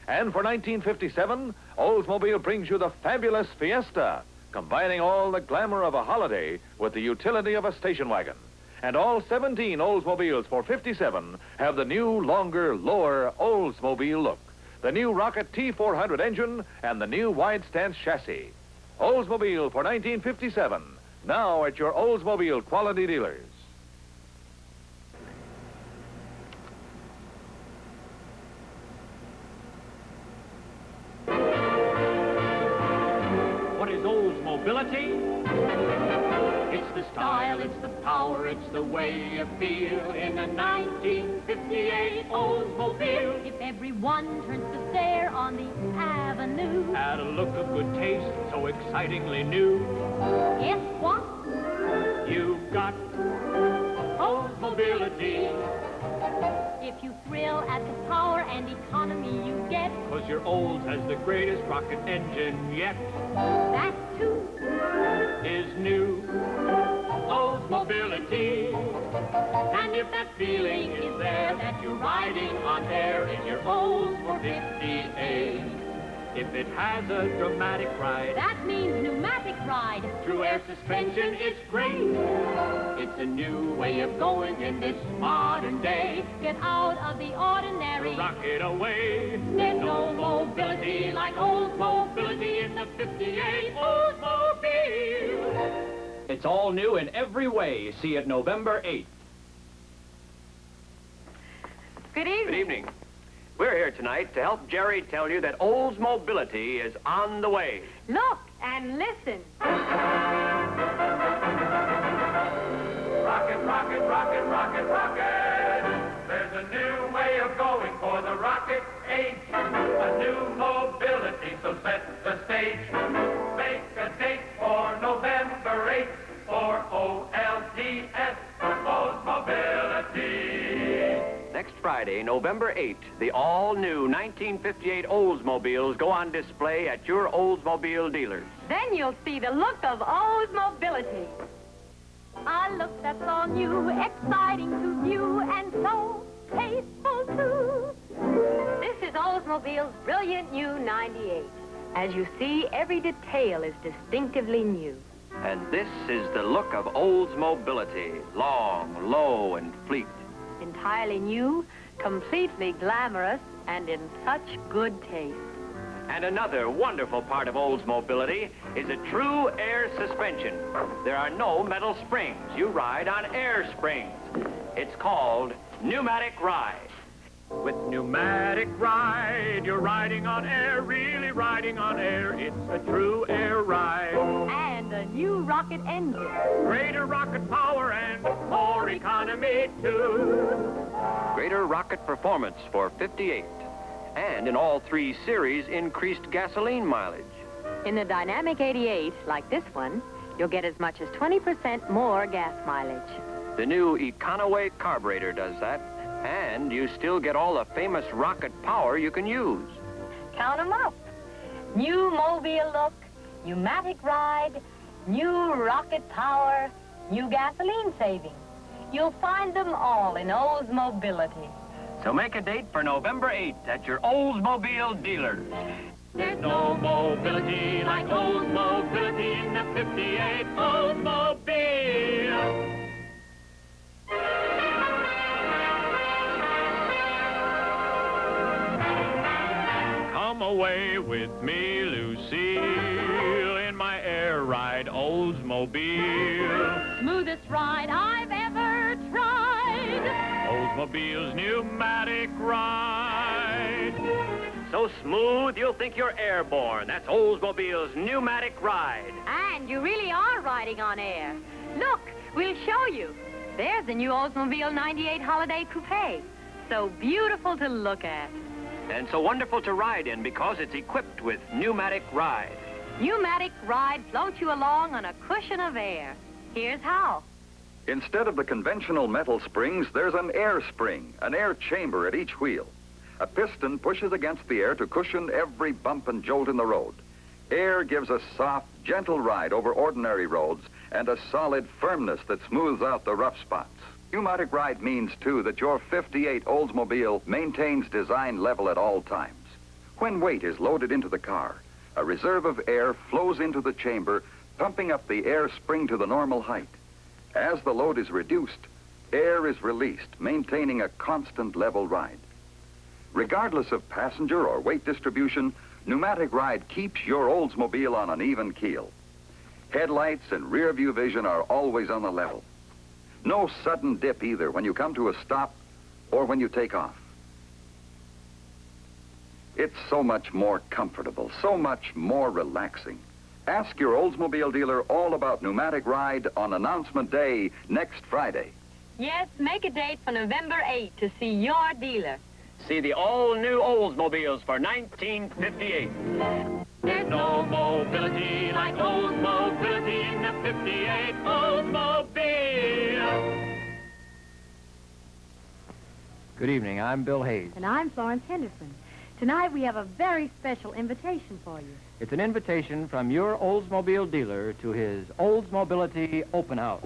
And for 1957, Oldsmobile brings you the fabulous Fiesta, combining all the glamour of a holiday with the utility of a station wagon. And all 17 Oldsmobiles for 57 have the new, longer, lower Oldsmobile look, the new Rocket T400 engine, and the new wide stance chassis. Oldsmobile for 1957, now at your Oldsmobile quality dealers. Oldsmobility. It's the style, it's the power, it's the way you feel in a 1958 Oldsmobile. If everyone turns to stare on the avenue, Add a look of good taste, so excitingly new. guess what? You've got Oldsmobility. If you thrill at the power and economy you get, 'Cause your Olds has the greatest rocket engine yet. that too Is new Oldsmobility. And if that feeling is there that you're riding on air in your Olds for 58, if it has a dramatic ride, that means pneumatic ride. through air suspension, it's great. It's a new way of going in this modern day. Get out of the ordinary. Rocket away. There's No mobility like Oldsmobility in the 58 Oldsmobile. It's all new in every way. See it November 8th. Good evening. Good evening. We're here tonight to help Jerry tell you that Oldsmobility is on the way. Look and listen. Rocket, rocket, rocket, rocket, rocket. There's a new way of going for the rocket age. A new mobility, so set the stage. Make a date for November 8th for OLDS, Oldsmobility. Next Friday, November 8th, the all-new 1958 Oldsmobiles go on display at your Oldsmobile dealers. Then you'll see the look of Oldsmobility. A look that's all new, exciting to view, and so tasteful too. This is Oldsmobile's brilliant new 98. As you see, every detail is distinctively new. And this is the look of Oldsmobility, long, low, and fleet. Entirely new, completely glamorous, and in such good taste. And another wonderful part of Oldsmobility is a true air suspension. There are no metal springs. You ride on air springs. It's called Pneumatic Ride. With Pneumatic Ride, you're riding on air, really riding on air. It's a true air ride. And a new rocket engine. Greater rocket power and more economy, too. Greater rocket performance for 58. And in all three series, increased gasoline mileage. In the Dynamic 88, like this one, you'll get as much as 20% more gas mileage. The new Econoway carburetor does that. And you still get all the famous rocket power you can use. Count 'em up. New mobile look, pneumatic ride, new rocket power, new gasoline saving. You'll find them all in Oldsmobility. So make a date for November 8th at your Oldsmobile dealers. There's no mobility like Oldsmobility in the 58 Oldsmobile. Come away with me, Lucille, in my air ride Oldsmobile. Smoothest ride I've ever tried. Oldsmobile's pneumatic ride. So smooth, you'll think you're airborne. That's Oldsmobile's Pneumatic Ride. And you really are riding on air. Look, we'll show you. There's the new Oldsmobile 98 Holiday Coupe. So beautiful to look at. And so wonderful to ride in because it's equipped with Pneumatic Ride. Pneumatic Ride floats you along on a cushion of air. Here's how. Instead of the conventional metal springs, there's an air spring, an air chamber at each wheel. A piston pushes against the air to cushion every bump and jolt in the road. Air gives a soft, gentle ride over ordinary roads and a solid firmness that smooths out the rough spots. Pneumatic Ride means, too, that your 58 Oldsmobile maintains design level at all times. When weight is loaded into the car, a reserve of air flows into the chamber, pumping up the air spring to the normal height. As the load is reduced, air is released, maintaining a constant level ride. Regardless of passenger or weight distribution, Pneumatic Ride keeps your Oldsmobile on an even keel. Headlights and rear view vision are always on the level. No sudden dip either when you come to a stop or when you take off. It's so much more comfortable, so much more relaxing. Ask your Oldsmobile dealer all about Pneumatic Ride on Announcement Day next Friday. Yes, make a date for November 8th to see your dealer. See the all-new Oldsmobiles for 1958. There's no mobility like Oldsmobility in the 58 Oldsmobile. Good evening. I'm Bill Hayes. And I'm Florence Henderson. Tonight we have a very special invitation for you. It's an invitation from your Oldsmobile dealer to his Oldsmobility Open House.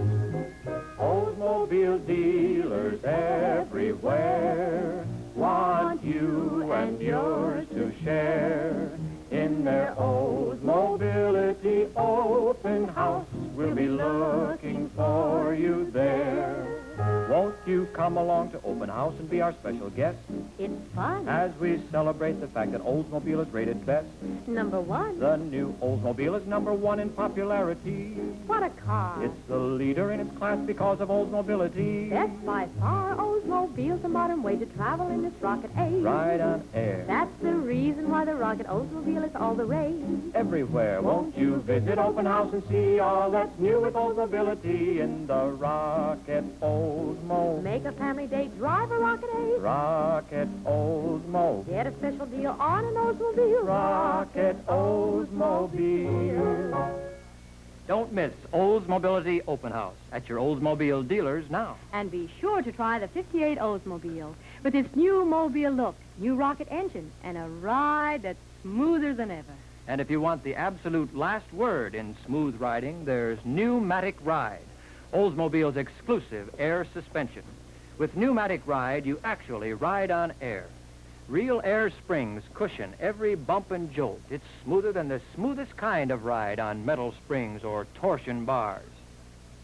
Oldsmobile dealers everywhere want you and yours to share in their Oldsmobility Open House. We'll be looking for you there. Won't you come along to Open House and be our special guest? It's fun. As we celebrate the fact that Oldsmobile is rated best. #1. The new Oldsmobile is #1 in popularity. What a car. It's the leader in its class because of Oldsmobility. Best by far, Oldsmobile's a modern way to travel in this rocket age. Ride on air. That's the reason why the rocket Oldsmobile is all the rage. Everywhere, won't you visit Open House and see all that's new with Oldsmobility in the rocket Oldsmobile. Make a family date, drive a Rocket 8. Rocket Oldsmobile. Get a special deal on an Oldsmobile. Rocket Oldsmobile. Don't miss Oldsmobility Open House at your Oldsmobile dealers now. And be sure to try the 58 Oldsmobile with its new mobile look, new rocket engine, and a ride that's smoother than ever. And if you want the absolute last word in smooth riding, there's Pneumatic Ride, Oldsmobile's exclusive air suspension. With Pneumatic Ride, you actually ride on air. Real air springs cushion every bump and jolt. It's smoother than the smoothest kind of ride on metal springs or torsion bars.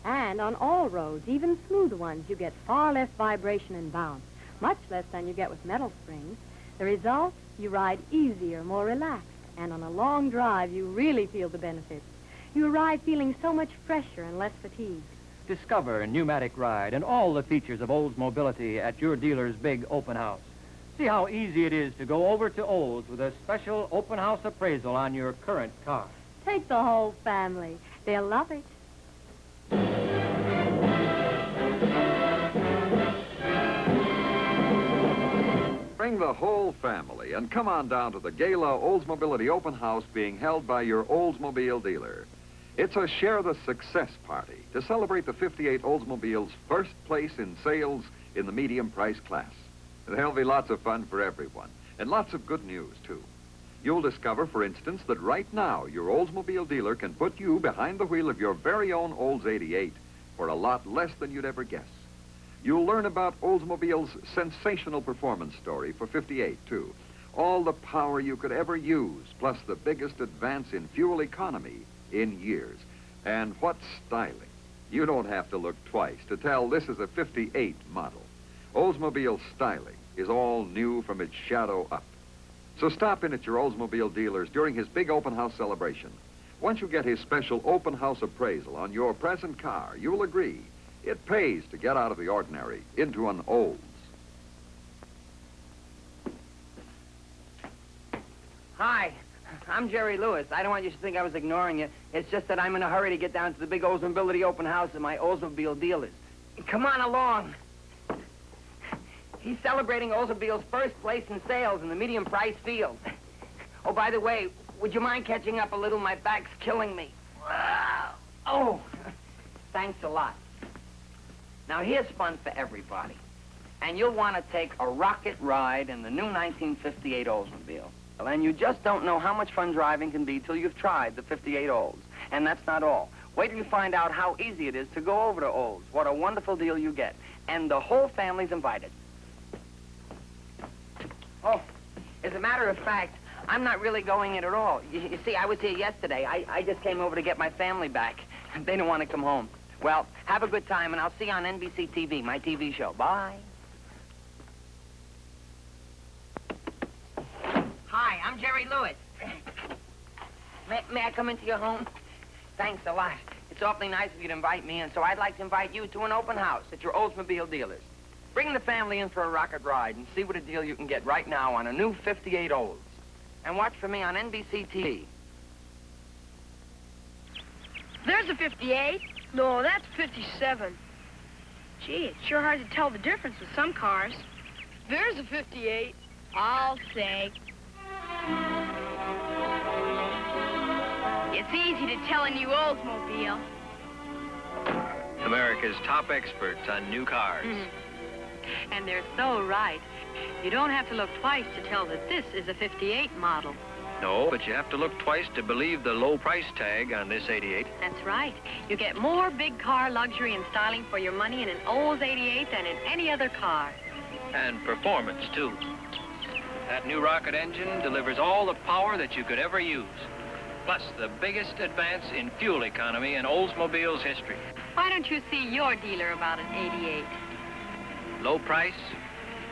And on all roads, even smooth ones, you get far less vibration and bounce, much less than you get with metal springs. The result, you ride easier, more relaxed, and on a long drive, you really feel the benefits. You ride feeling so much fresher and less fatigued. Discover Pneumatic Ride and all the features of Oldsmobility at your dealer's big open house. See how easy it is to go over to Olds with a special open house appraisal on your current car. Take the whole family. They'll love it. Bring the whole family and come on down to the Gala Oldsmobility Open House being held by your Oldsmobile dealer. It's a share the success party to celebrate the 58 Oldsmobile's first place in sales in the medium price class. There'll be lots of fun for everyone, and lots of good news, too. You'll discover, for instance, that right now your Oldsmobile dealer can put you behind the wheel of your very own Olds 88 for a lot less than you'd ever guess. You'll learn about Oldsmobile's sensational performance story for 58, too. All the power you could ever use, plus the biggest advance in fuel economy in years. And what styling. You don't have to look twice to tell this is a 58 model. Oldsmobile styling is all new from its shadow up. So stop in at your Oldsmobile dealers during his big open house celebration. Once you get his special open house appraisal on your present car, you'll agree it pays to get out of the ordinary into an Olds. Hi, I'm Jerry Lewis. I don't want you to think I was ignoring you. It's just that I'm in a hurry to get down to the big Oldsmobility open house at my Oldsmobile dealers. Come on along. He's celebrating Oldsmobile's first place in sales in the medium price field. Oh, by the way, would you mind catching up a little? My back's killing me. Oh, thanks a lot. Now, here's fun for everybody. And you'll want to take a rocket ride in the new 1958 Oldsmobile. And you just don't know how much fun driving can be till you've tried the 58 Olds. And that's not all. Wait till you find out how easy it is to go over to Olds. What a wonderful deal you get. And the whole family's invited. Oh, as a matter of fact, I'm not really going in at all. You see, I was here yesterday. I just came over to get my family back. They didn't want to come home. Well, have a good time, and I'll see you on NBC TV, my TV show. Bye. Hi, I'm Jerry Lewis. May I come into your home? Thanks a lot. It's awfully nice of you to invite me in, so I'd like to invite you to an open house at your Oldsmobile dealers. Bring the family in for a rocket ride and see what a deal you can get right now on a new 58 Olds. And watch for me on NBC TV. There's a 58. No, that's 57. Gee, it's sure hard to tell the difference with some cars. There's a 58. I'll say. It's easy to tell a new Oldsmobile. America's top experts on new cars. And they're so right. You don't have to look twice to tell that this is a 58 model. No, but you have to look twice to believe the low price tag on this 88. That's right. You get more big car luxury and styling for your money in an Olds 88 than in any other car. And performance, too. That new rocket engine delivers all the power that you could ever use. Plus the biggest advance in fuel economy in Oldsmobile's history. Why don't you see your dealer about an 88? Low price,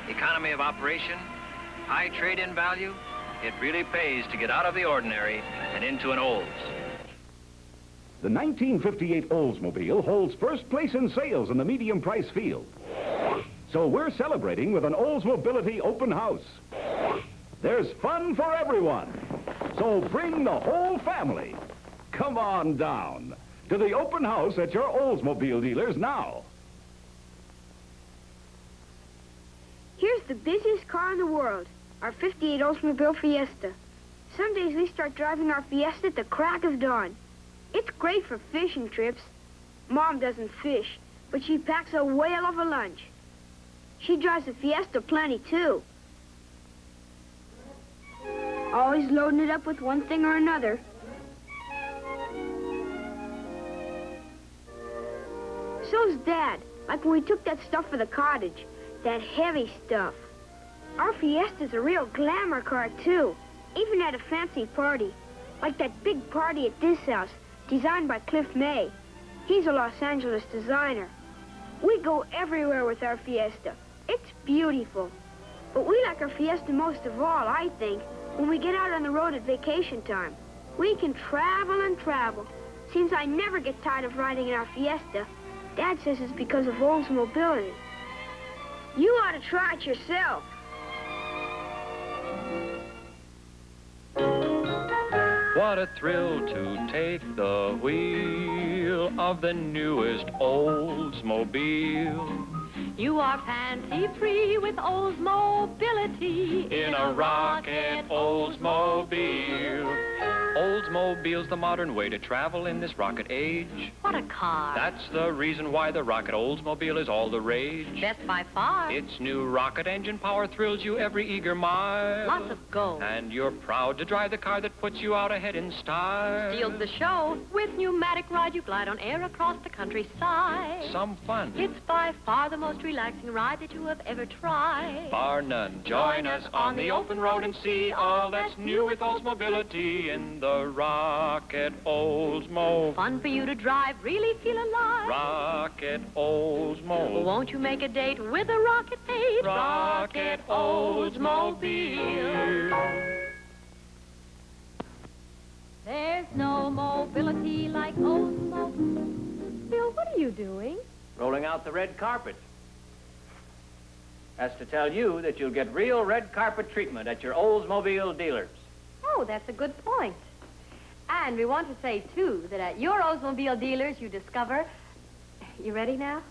economy of operation, high trade-in value. It really pays to get out of the ordinary and into an Olds. The 1958 Oldsmobile holds first place in sales in the medium price field. So we're celebrating with an Oldsmobility open house. There's fun for everyone. So bring the whole family. Come on down to the open house at your Oldsmobile dealers now. Here's the busiest car in the world, our 58 Oldsmobile Fiesta. Some days we start driving our Fiesta at the crack of dawn. It's great for fishing trips. Mom doesn't fish, but she packs a whale of a lunch. She drives the Fiesta plenty, too. Always loading it up with one thing or another. So's Dad, like when we took that stuff for the cottage, that heavy stuff. Our Fiesta's a real glamour car, too, even at a fancy party, like that big party at this house, designed by Cliff May. He's a Los Angeles designer. We go everywhere with our Fiesta. It's beautiful. But we like our Fiesta most of all, I think, when we get out on the road at vacation time. We can travel and travel. Seems I never get tired of riding in our Fiesta. Dad says it's because of Oldsmobility. You ought to try it yourself. What a thrill to take the wheel of the newest Oldsmobile. You are fancy-free with Oldsmobility. In a rocket Oldsmobile. Oldsmobile's the modern way to travel in this rocket age. What a car. That's the reason why the rocket Oldsmobile is all the rage. Best by far. Its new rocket engine power thrills you every eager mile. Lots of go. And you're proud to drive the car that puts you out ahead in style. Steals the show. With Pneumatic Ride, you glide on air across the countryside. Some fun. It's by far the most relaxing ride that you have ever tried. Bar none. Join us on the open road and see all that's new with Oldsmobility in the rocket Oldsmo. Fun for you to drive, really feel alive. Rocket Oldsmo. Won't you make a date with a rocket mate? Rocket Oldsmobile. There's no mobility like Oldsmobile. Bill, what are you doing? Rolling out the red carpet. That's to tell you that you'll get real red carpet treatment at your Oldsmobile dealers. Oh, that's a good point. And we want to say, too, that at your Oldsmobile dealers you discover... You ready now?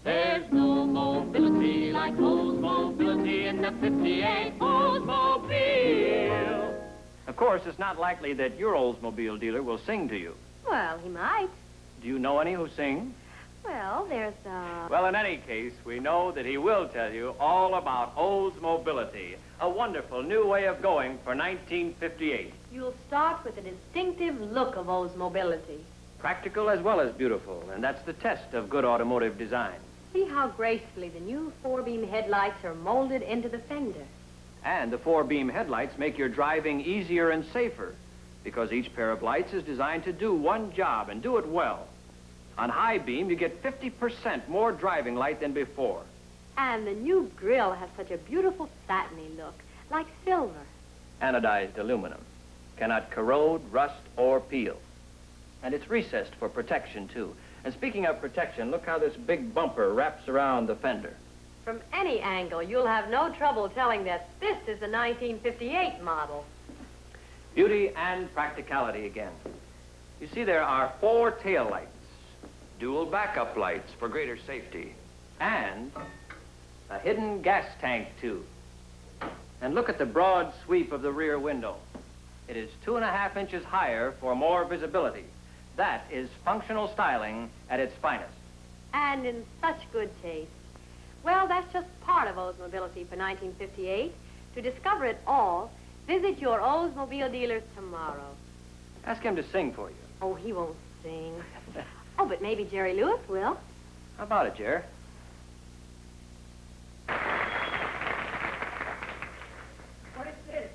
There's no mobility like Oldsmobility in the 58 Oldsmobile. Of course, it's not likely that your Oldsmobile dealer will sing to you. Well, he might. Do you know any who sing? Well, there's, Well, in any case, we know that he will tell you all about Oldsmobility, a wonderful new way of going for 1958. You'll start with the distinctive look of Oldsmobility. Practical as well as beautiful, and that's the test of good automotive design. See how gracefully the new four-beam headlights are molded into the fender. And the four-beam headlights make your driving easier and safer, because each pair of lights is designed to do one job and do it well. On high beam, you get 50% more driving light than before. And the new grille has such a beautiful satiny look, like silver. Anodized aluminum. Cannot corrode, rust, or peel. And it's recessed for protection, too. And speaking of protection, look how this big bumper wraps around the fender. From any angle, you'll have no trouble telling that this is a 1958 model. Beauty and practicality again. You see, there are 4 tail lights, dual backup lights for greater safety, and a hidden gas tank, too. And look at the broad sweep of the rear window. It is 2.5 inches higher for more visibility. That is functional styling at its finest. And in such good taste. Well, that's just part of Oldsmobility for 1958. To discover it all, visit your Oldsmobile dealers tomorrow. Ask him to sing for you. Oh, he won't sing. Oh, but maybe Jerry Lewis will. How about it, Jer? What is this?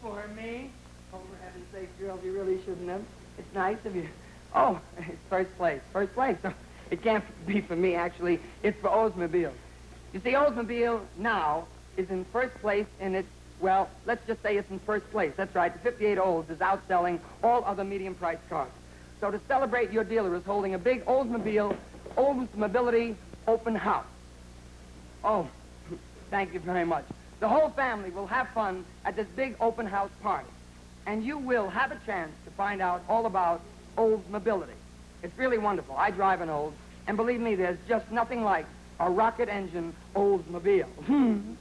For me? Oh, for heaven's sake, girls, you really shouldn't have. It's nice of you. Oh, it's first place. First place. No, it can't be for me, actually. It's for Oldsmobile. You see, Oldsmobile now is in first place in its, well, let's just say it's in first place. That's right. The 58 Olds is outselling all other medium-priced cars. So to celebrate, your dealer is holding a big Oldsmobility open house. Oh, thank you very much. The whole family will have fun at this big open house party. And you will have a chance to find out all about Oldsmobility. It's really wonderful. I drive an Olds, and believe me, there's just nothing like a rocket engine Oldsmobile.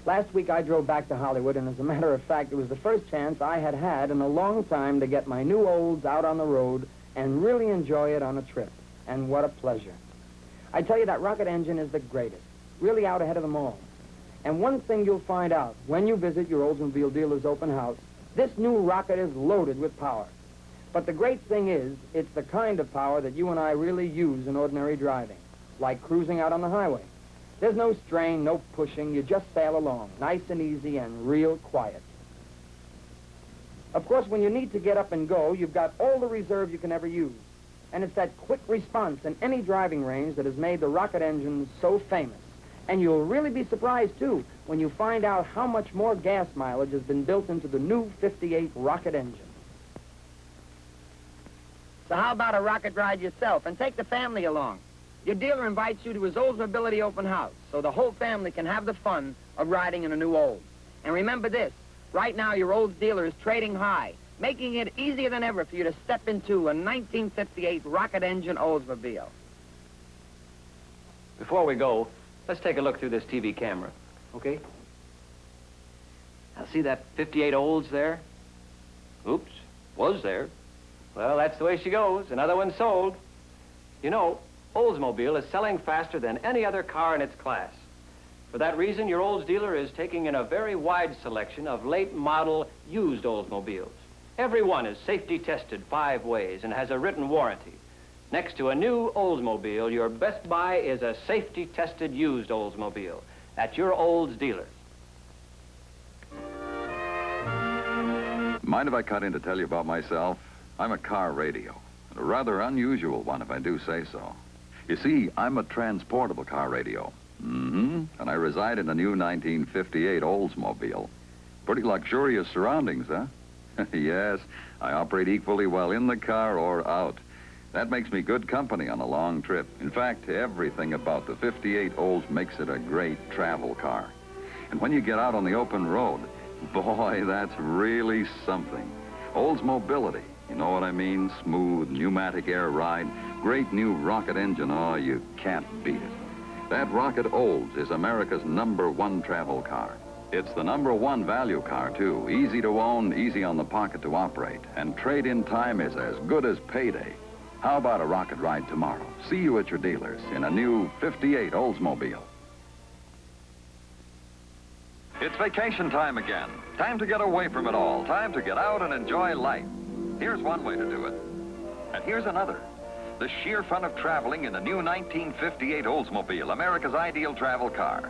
Last week I drove back to Hollywood, and as a matter of fact, it was the first chance I had had in a long time to get my new Olds out on the road and really enjoy it on a trip. And what a pleasure. I tell you, that rocket engine is the greatest, really out ahead of them all. And one thing you'll find out when you visit your Oldsmobile dealer's open house, this new rocket is loaded with power. But the great thing is, it's the kind of power that you and I really use in ordinary driving, like cruising out on the highway. There's no strain, no pushing. You just sail along, nice and easy and real quiet. Of course, when you need to get up and go, you've got all the reserve you can ever use. And it's that quick response in any driving range that has made the rocket engine so famous. And you'll really be surprised, too, when you find out how much more gas mileage has been built into the new 58 rocket engine. So how about a rocket ride yourself and take the family along? Your dealer invites you to his Oldsmobility open house so the whole family can have the fun of riding in a new Olds. And remember this, right now your Olds dealer is trading high, making it easier than ever for you to step into a 1958 rocket engine Oldsmobile. Before we go, let's take a look through this TV camera, okay? Now, see that 58 Olds there? Oops, was there. Well, that's the way she goes. Another one sold. You know, Oldsmobile is selling faster than any other car in its class. For that reason, your Olds dealer is taking in a very wide selection of late model used Oldsmobiles. Every one is safety tested 5 ways and has a written warranty. Next to a new Oldsmobile, your best buy is a safety tested used Oldsmobile at your Olds dealer. Mind if I cut in to tell you about myself? I'm a car radio, and a rather unusual one if I do say so. You see, I'm a transportable car radio. And I reside in a new 1958 Oldsmobile. Pretty luxurious surroundings, huh? Yes, I operate equally well in the car or out. That makes me good company on a long trip. In fact, everything about the 58 Olds makes it a great travel car. And when you get out on the open road, boy, that's really something. Oldsmobility, you know what I mean? Smooth, pneumatic air ride, great new rocket engine. Oh, you can't beat it. That rocket Olds is America's #1 travel car. It's the #1 value car, too. Easy to own, easy on the pocket to operate. And trade-in time is as good as payday. How about a rocket ride tomorrow? See you at your dealers in a new 58 Oldsmobile. It's vacation time again. Time to get away from it all. Time to get out and enjoy life. Here's one way to do it. And here's another. The sheer fun of traveling in the new 1958 Oldsmobile, America's ideal travel car.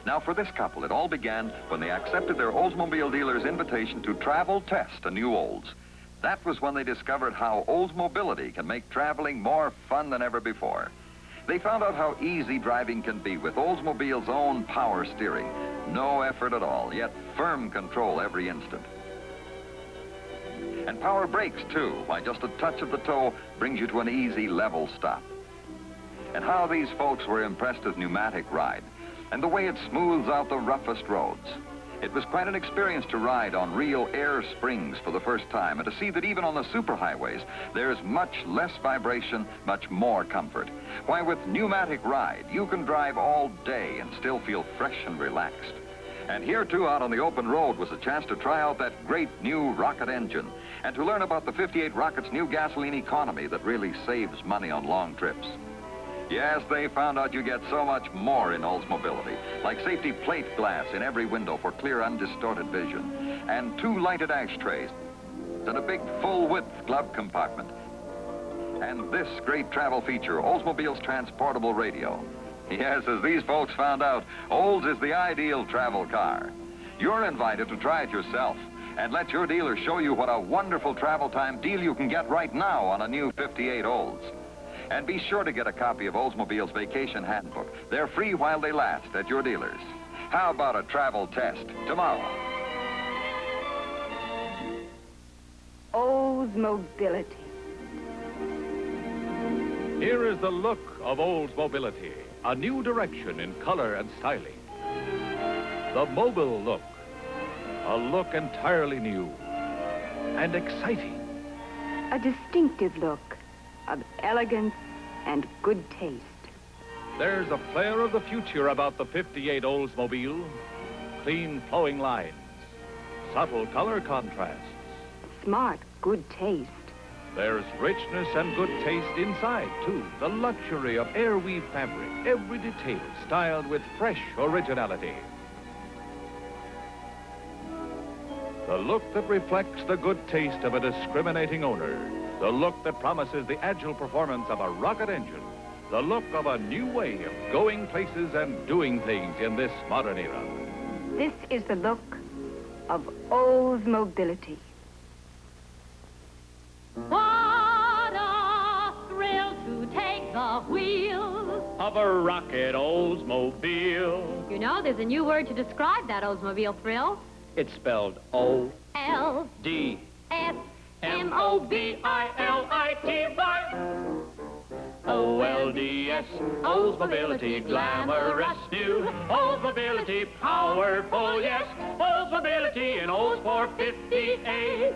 Now, for this couple, it all began when they accepted their Oldsmobile dealer's invitation to travel test a new Olds. That was when they discovered how Oldsmobility can make traveling more fun than ever before. They found out how easy driving can be with Oldsmobile's own power steering. No effort at all, yet firm control every instant. And power brakes, too. Why, just a touch of the toe brings you to an easy, level stop. And how these folks were impressed with Pneumatic Ride and the way it smooths out the roughest roads. It was quite an experience to ride on real air springs for the first time and to see that even on the superhighways, there's much less vibration, much more comfort. Why, with Pneumatic Ride, you can drive all day and still feel fresh and relaxed. And here, too, out on the open road was a chance to try out that great new rocket engine and to learn about the 58 Rocket's new gasoline economy that really saves money on long trips. Yes, they found out you get so much more in Oldsmobility, like safety plate glass in every window for clear, undistorted vision, and 2 lighted ashtrays, and a big full-width glove compartment, and this great travel feature, Oldsmobile's transportable radio. Yes, as these folks found out, Olds is the ideal travel car. You're invited to try it yourself and let your dealer show you what a wonderful travel time deal you can get right now on a new 58 Olds. And be sure to get a copy of Oldsmobile's Vacation Handbook. They're free while they last at your dealers. How about a travel test tomorrow? Oldsmobility. Here is the look of Oldsmobility, a new direction in color and styling. The mobile look, a look entirely new and exciting. A distinctive look of elegance and good taste. There's a flair of the future about the 58 Oldsmobile. Clean flowing lines, subtle color contrasts. Smart, good taste. There's richness and good taste inside, too. The luxury of air-weave fabric, every detail styled with fresh originality. The look that reflects the good taste of a discriminating owner. The look that promises the agile performance of a rocket engine. The look of a new way of going places and doing things in this modern era. This is the look of Oldsmobility. What a thrill to take the wheel of a rocket Oldsmobile. You know, there's a new word to describe that Oldsmobile thrill. It's spelled O L D S M-O-B-I-L-I-T-Y. O-L-D-S, Oldsmobility, glamorous new. Oldsmobility, powerful, yes. Oldsmobility in Olds 458.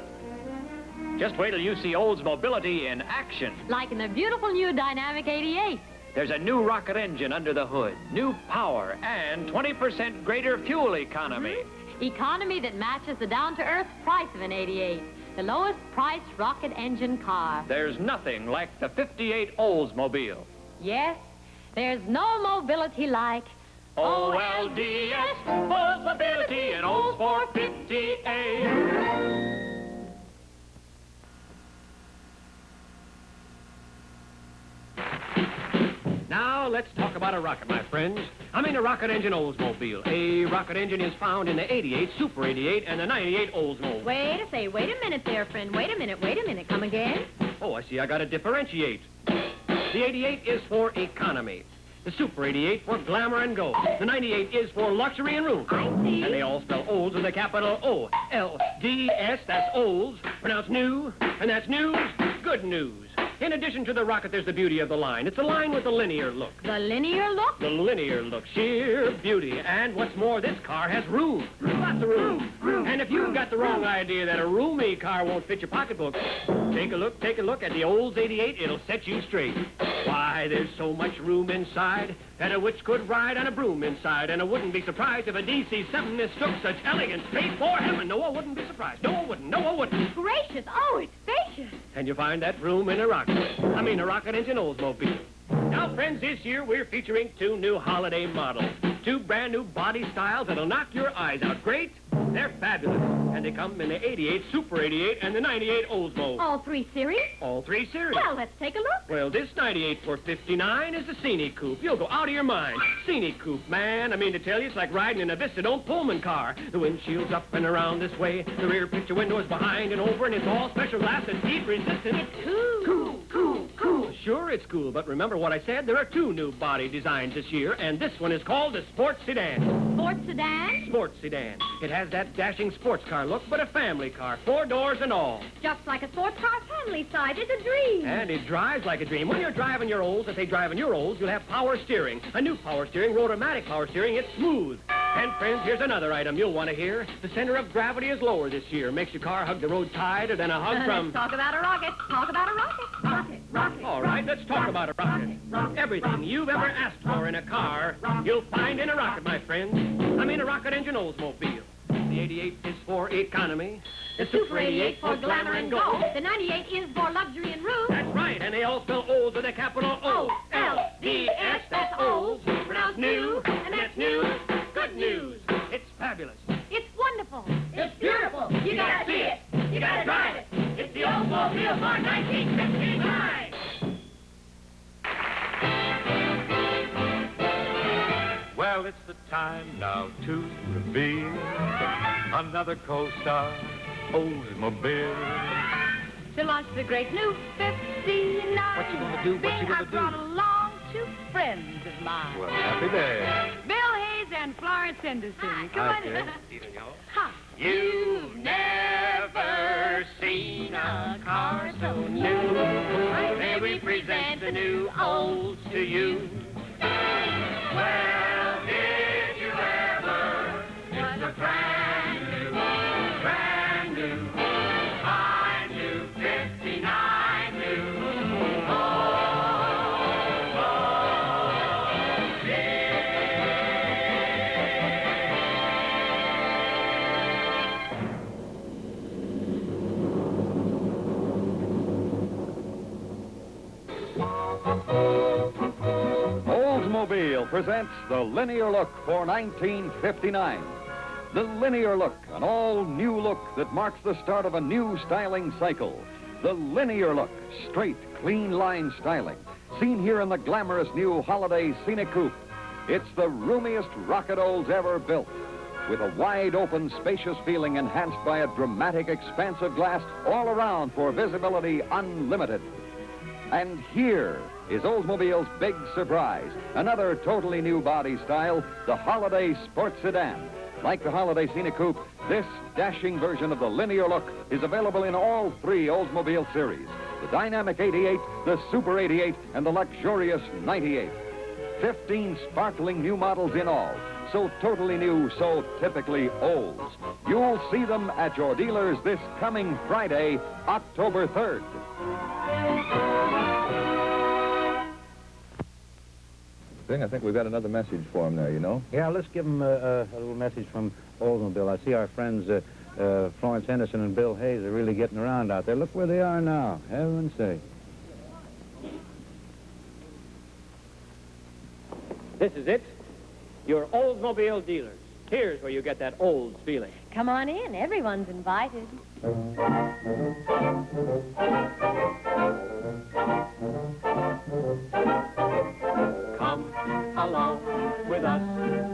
Just wait till you see Oldsmobility in action. Like in the beautiful new Dynamic 88. There's a new rocket engine under the hood, new power, and 20% greater fuel economy. Economy that matches the down-to-earth price of an 88. The lowest priced rocket engine car. There's nothing like the 58 Oldsmobile. Yes, there's no mobility like O-L-D-S, Oldsmobility in Olds 458. Now, let's talk about a rocket, my friends. I mean a rocket engine Oldsmobile. A rocket engine is found in the 88, Super 88, and the 98 Oldsmobile. Wait a minute there, friend. Wait a minute. Come again? Oh, I see. I gotta differentiate. The 88 is for economy. The Super 88 for glamour and go. The 98 is for luxury and room. I see. And they all spell Olds with a capital O. L-D-S, that's Olds. Pronounced new, and that's news, good news. In addition to the rocket, there's the beauty of the line. It's the line with the linear look. The linear look? The linear look. Sheer beauty. And what's more, this car has room. Lots of room. And if you've got the wrong idea that a roomy car won't fit your pocketbook, take a look at the Olds 88. It'll set you straight. Why, there's so much room inside that a witch could ride on a broom inside, and I wouldn't be surprised if a DC-7 mistook such elegance straight for heaven. No, I wouldn't be surprised. No, I wouldn't. Gracious. Oh, it's spacious. And you find that room in a rocket. A rocket engine Oldsmobile. Now, friends, this year we're featuring 2 new holiday models. 2 brand new body styles that'll knock your eyes out. Great? They're fabulous. And they come in the 88, Super 88, and the 98 Oldsmobile. All 3 series? All 3 series. Well, let's take a look. Well, this 98 for 59 is the Scenic Coupe. You'll go out of your mind. Scenic Coupe, man. I mean to tell you, it's like riding in a Vista-Dome Pullman car. The windshield's up and around this way. The rear picture window is behind and over, and it's all special glass and heat resistant. It's cool. Sure, it's cool, but remember what I said? There are 2 new body designs this year, and this one is called the Sports Sedan. Sports sedan? Sports Sedan. It has that dashing sports car look, but a family car, 4 doors and all. Just like a sports car family size. It's a dream. And it drives like a dream. When you're driving your Olds, if they drive in your Olds, you'll have power steering. A new power steering, Rotomatic power steering. It's smooth. And friends, here's another item you'll want to hear. The center of gravity is lower this year. Makes your car hug the road tighter than a hug from... Let's talk about a rocket. Talk about a rocket. Rocket, rocket. All right, let's talk about a rocket. Everything you've ever asked for in a car, you'll find in a rocket, my friends. I mean a rocket engine Oldsmobile. The 88 is for economy. The Super 88 for glamour and gold. The 98 is for luxury and room. That's right, and they all spell Olds with a capital O. L-D-S, that's Olds. Pronounced new, and that's news. Good news. It's fabulous. It's wonderful. It's beautiful. You gotta see it. You gotta drive it. It's the Oldsmobile for 1959. Well, it's the time now to reveal another co-star, Oldsmobile. To launch the great new 59. What you gonna do? What you gonna I brought along two friends of mine. Well, happy day. Bill Hayes and Florence Henderson. Come on in. Hi. You've never seen a car so new. May we present the new Olds to you. Well, did you ever? It's a brand new, fine new 59 new. Oldsmobile presents the linear look for 1959. The linear look, an all-new look that marks the start of a new styling cycle. The linear look, straight, clean line styling, seen here in the glamorous new holiday scenic coupe. It's the roomiest rocket Olds ever built, with a wide-open, spacious feeling enhanced by a dramatic, expansive glass all around for visibility unlimited. And here is Oldsmobile's big surprise, another totally new body style, the Holiday Sports Sedan. Like the Holiday Scenic Coupe, this dashing version of the linear look is available in all three Oldsmobile series: the Dynamic 88, the Super 88, and the luxurious 98. 15 sparkling new models in all, so totally new, so typically Olds. You'll see them at your dealers this coming Friday, October 3rd. I think we've got another message for him there, you know? Yeah, let's give him a little message from Oldsmobile. I see our friends Florence Henderson and Bill Hayes are really getting around out there. Look where they are now, heaven's sake. This is it. Your Oldsmobile dealers. Here's where you get that Olds feeling. Come on in. Everyone's invited. Come along with us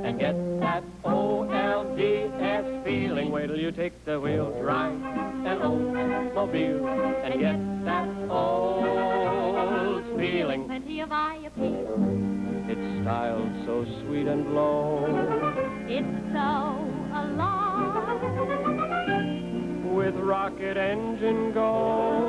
and get that O-L-D-S feeling. Wait till you take the wheel, drive an Oldsmobile and get that Olds feeling. Plenty of eye appeal. It's styled so sweet and low. It's so alive. With rocket engine go.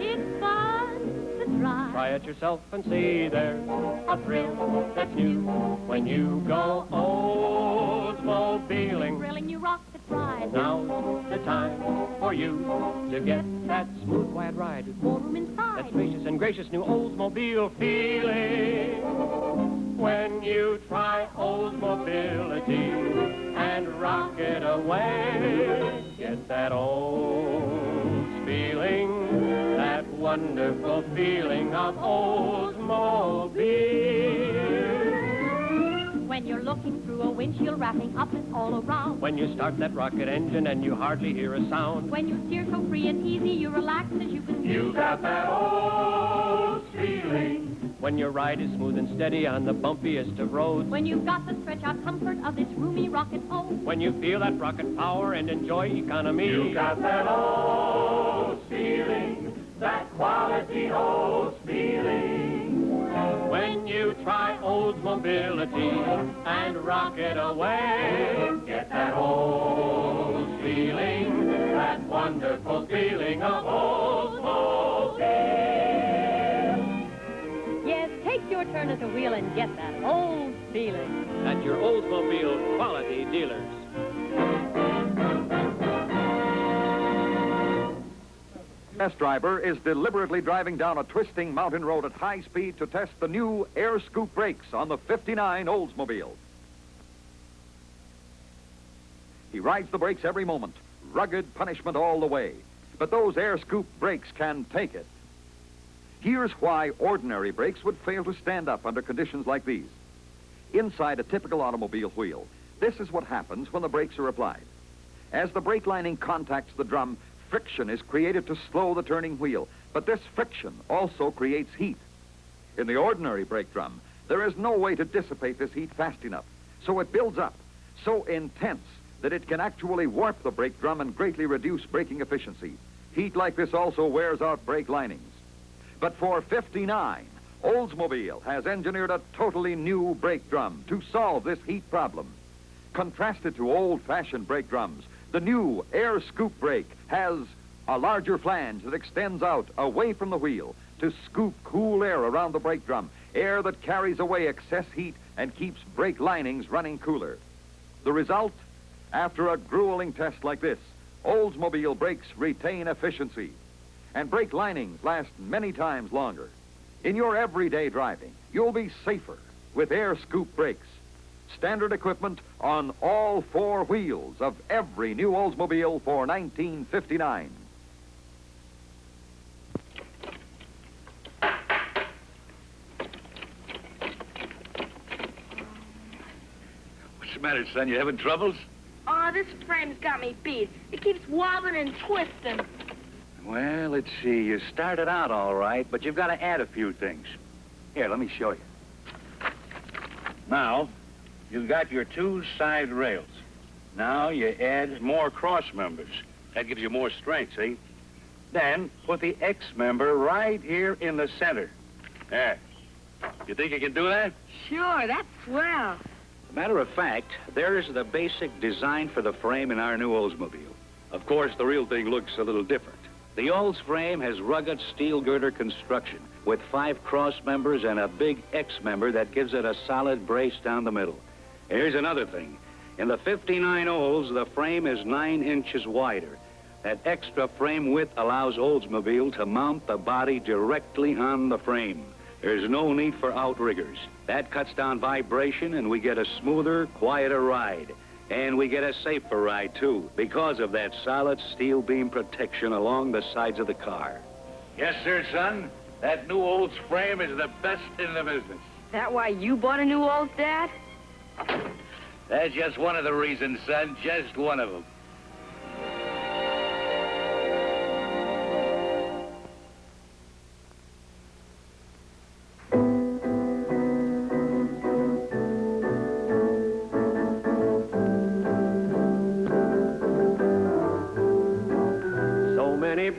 It's fun to drive. Try it yourself and see there's a thrill that's new when you go Oldsmobiling. Thrilling you rocket ride. Now's the time for you to get that smooth, quiet ride. More room inside. That spacious and gracious new Oldsmobile feeling. When you try Oldsmobility and rock it away, get that Olds feeling, that wonderful feeling of Oldsmobile. When you're looking through a windshield wrapping up and all around. When you start that rocket engine and you hardly hear a sound. When you steer so free and easy, you relax as you can see. You got that Olds feeling. When your ride is smooth and steady on the bumpiest of roads. When you've got the stretch-out comfort of this roomy rocket Olds. When you feel that rocket power and enjoy economy. You got that Olds feeling, that quality Olds feeling. When you try Oldsmobility and rock it away, get that Olds feeling, that wonderful feeling of Oldsmobile. Yes, take your turn at the wheel. wheel and get that old feeling. At your Oldsmobile quality dealers. Test driver is deliberately driving down a twisting mountain road at high speed to test the new air scoop brakes on the '59 Oldsmobile. He rides the brakes every moment, rugged punishment all the way. But those air scoop brakes can take it. Here's why ordinary brakes would fail to stand up under conditions like these. Inside a typical automobile wheel, this is what happens when the brakes are applied. As the brake lining contacts the drum, friction is created to slow the turning wheel, but this friction also creates heat. In the ordinary brake drum, there is no way to dissipate this heat fast enough, so it builds up, so intense that it can actually warp the brake drum and greatly reduce braking efficiency. Heat like this also wears out brake linings. But for '59, Oldsmobile has engineered a totally new brake drum to solve this heat problem. Contrasted to old-fashioned brake drums, the new air scoop brake has a larger flange that extends out away from the wheel to scoop cool air around the brake drum, air that carries away excess heat and keeps brake linings running cooler. The result? After a grueling test like this, Oldsmobile brakes retain efficiency, and brake linings last many times longer. In your everyday driving, you'll be safer with air scoop brakes. Standard equipment on all four wheels of every new Oldsmobile for 1959. What's the matter, son? You having troubles? Oh, this frame's got me beat. It keeps wobbling and twisting. Well, let's see. You started out all right, but you've got to add a few things. Here, let me show you. Now, you've got your two side rails. Now you add more cross members. That gives you more strength, see? Then put the X member right here in the center. There. You think you can do that? Sure, that's swell. Matter of fact, there's the basic design for the frame in our new Oldsmobile. Of course, the real thing looks a little different. The Olds frame has rugged steel girder construction with 5 cross members and a big X member that gives it a solid brace down the middle. Here's another thing. In the '59 Olds, the frame is 9 inches wider. That extra frame width allows Oldsmobile to mount the body directly on the frame. There's no need for outriggers. That cuts down vibration, and we get a smoother, quieter ride. And we get a safer ride, too, because of that solid steel beam protection along the sides of the car. Yes, sir, son. That new Olds frame is the best in the business. That why you bought a new Olds, Dad? That's just one of the reasons, son. Just one of them.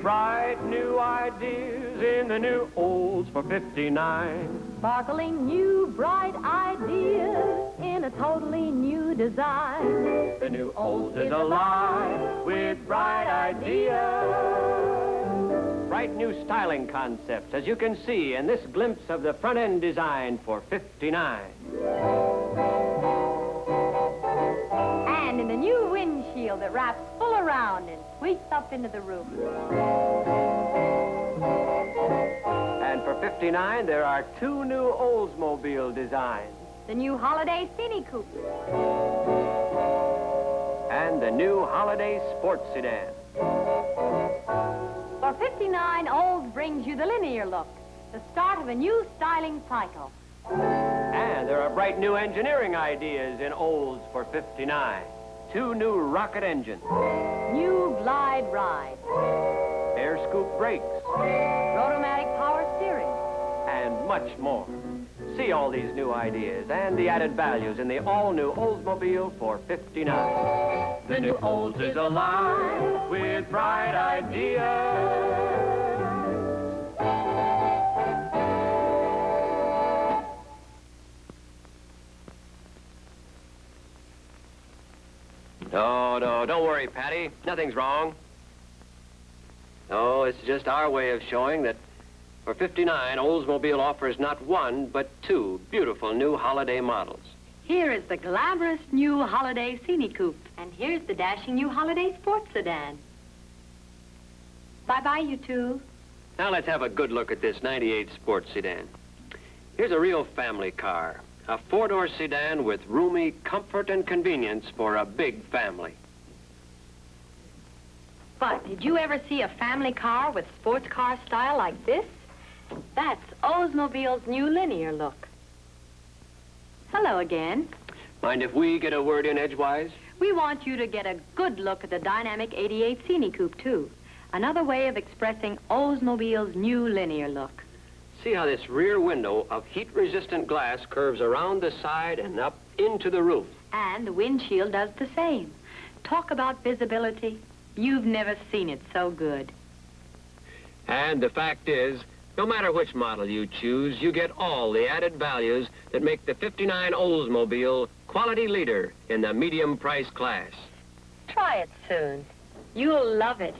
Bright new ideas in the new Olds for '59. Sparkling new bright ideas in a totally new design. The new Olds is alive with bright ideas. Bright new styling concepts, as you can see in this glimpse of the front-end design for '59. And in the new windshield that wraps full around and sweeps up into the roof. And for '59, there are 2 new Oldsmobile designs. The new Holiday Cine Coupe. And the new Holiday Sports Sedan. For '59, Olds brings you the linear look, the start of a new styling cycle. And there are bright new engineering ideas in Olds for '59. 2 new rocket engines. New Glide Ride. Air scoop brakes. Pneumatic power steering. And much more. See all these new ideas and the added values in the all-new Oldsmobile for '59. The new Olds is alive with bright ideas. No, don't worry, Patty. Nothing's wrong. No, it's just our way of showing that For $59, Oldsmobile offers not one, but two beautiful new holiday models. Here is the glamorous new holiday Scenic Coupe. And here's the dashing new holiday sports sedan. Bye-bye, you two. Now let's have a good look at this 98 sports sedan. Here's a real family car. A four-door sedan with roomy comfort and convenience for a big family. But did you ever see a family car with sports car style like this? That's Oldsmobile's new linear look. Hello again. Mind if we get a word in edgewise? We want you to get a good look at the dynamic 88 Scenic Coupe, too. Another way of expressing Oldsmobile's new linear look. See how this rear window of heat-resistant glass curves around the side and up into the roof. And the windshield does the same. Talk about visibility. You've never seen it so good. And the fact is, no matter which model you choose, you get all the added values that make the '59 Oldsmobile quality leader in the medium price class. Try it soon. You'll love it.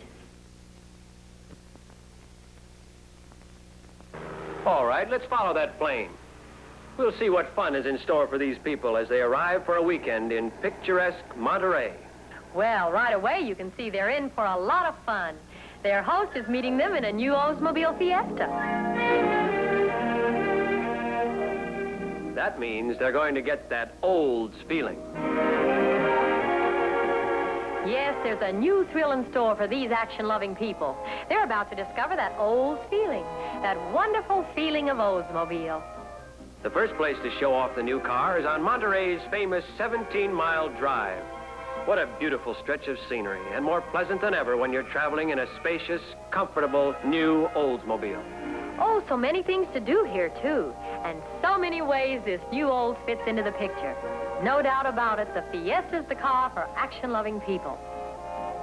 All right, let's follow that plane. We'll see what fun is in store for these people as they arrive for a weekend in picturesque Monterey. Well, right away you can see they're in for a lot of fun. Their host is meeting them in a new Oldsmobile Fiesta. That means they're going to get that Olds feeling. Yes, there's a new thrill in store for these action-loving people. They're about to discover that Olds feeling, that wonderful feeling of Oldsmobile. The first place to show off the new car is on Monterey's famous 17-mile drive. What a beautiful stretch of scenery, and more pleasant than ever when you're traveling in a spacious, comfortable, new Oldsmobile. Oh, so many things to do here, too. And so many ways this new Olds fits into the picture. No doubt about it, the Fiesta's the car for action-loving people.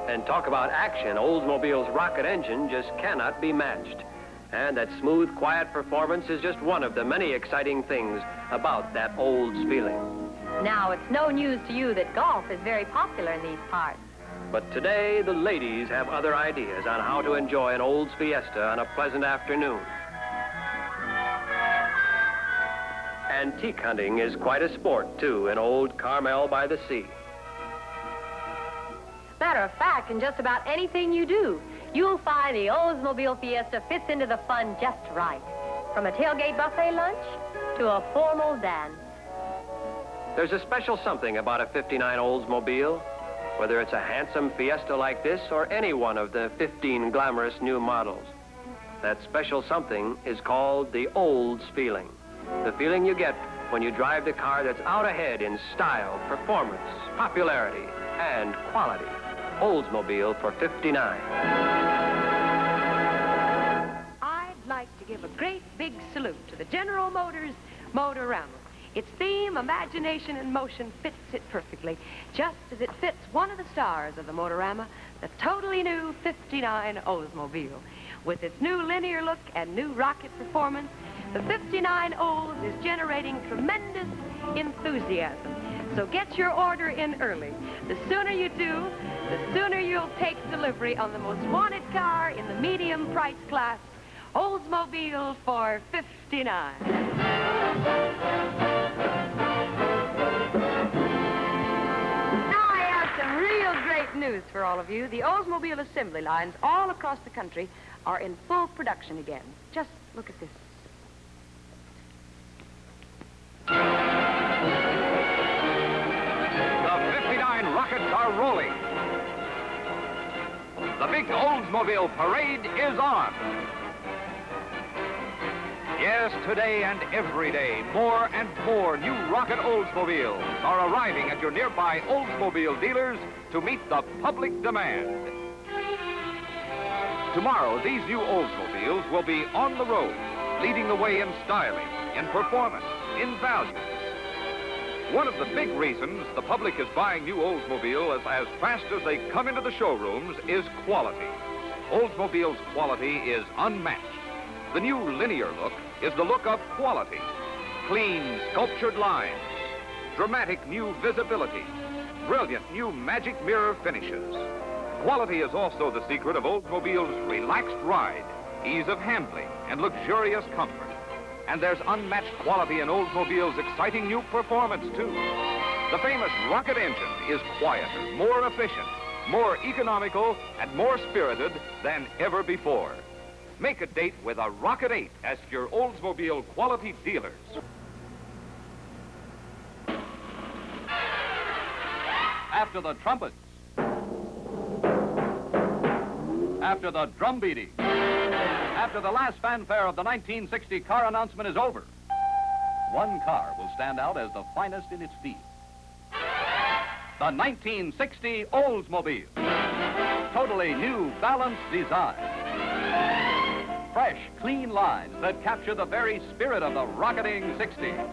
And talk about action, Oldsmobile's rocket engine just cannot be matched. And that smooth, quiet performance is just one of the many exciting things about that Olds feeling. Now, it's no news to you that golf is very popular in these parts. But today, the ladies have other ideas on how to enjoy an Olds Fiesta on a pleasant afternoon. Antique hunting is quite a sport, too, in old Carmel by the Sea. Matter of fact, in just about anything you do, you'll find the Oldsmobile Fiesta fits into the fun just right. From a tailgate buffet lunch to a formal dance. There's a special something about a '59 Oldsmobile, whether it's a handsome Fiesta like this or any one of the 15 glamorous new models. That special something is called the Olds feeling. The feeling you get when you drive the car that's out ahead in style, performance, popularity, and quality. Oldsmobile for '59. I'd like to give a great big salute to the General Motors Motorama. Its theme, imagination, and motion fits it perfectly, just as it fits one of the stars of the Motorama, the totally new '59 Oldsmobile. With its new linear look and new rocket performance, the '59 Olds is generating tremendous enthusiasm. So get your order in early. The sooner you do, the sooner you'll take delivery on the most wanted car in the medium price class, Oldsmobile for '59. Now I have some real great news for all of you. The Oldsmobile assembly lines all across the country are in full production again. Just look at this. The '59 rockets are rolling. The big Oldsmobile Parade is on. Yes, today and every day, more and more new rocket Oldsmobiles are arriving at your nearby Oldsmobile dealers to meet the public demand. Tomorrow, these new Oldsmobiles will be on the road, leading the way in styling, in performance, in value. One of the big reasons the public is buying new Oldsmobiles as fast as they come into the showrooms is quality. Oldsmobile's quality is unmatched. The new linear look is the look of quality. Clean, sculptured lines, dramatic new visibility, brilliant new magic mirror finishes. Quality is also the secret of Oldsmobile's relaxed ride. ease of handling, and luxurious comfort. And there's unmatched quality in Oldsmobile's exciting new performance, too. The famous rocket engine is quieter, more efficient, more economical, and more spirited than ever before. Make a date with a Rocket 8 at your Oldsmobile quality dealers. After the trumpets, after the drum beating, after the last fanfare of the 1960 car announcement is over, one car will stand out as the finest in its field. The 1960 Oldsmobile. Totally new, balanced design. Fresh, clean lines that capture the very spirit of the rocketing 60s.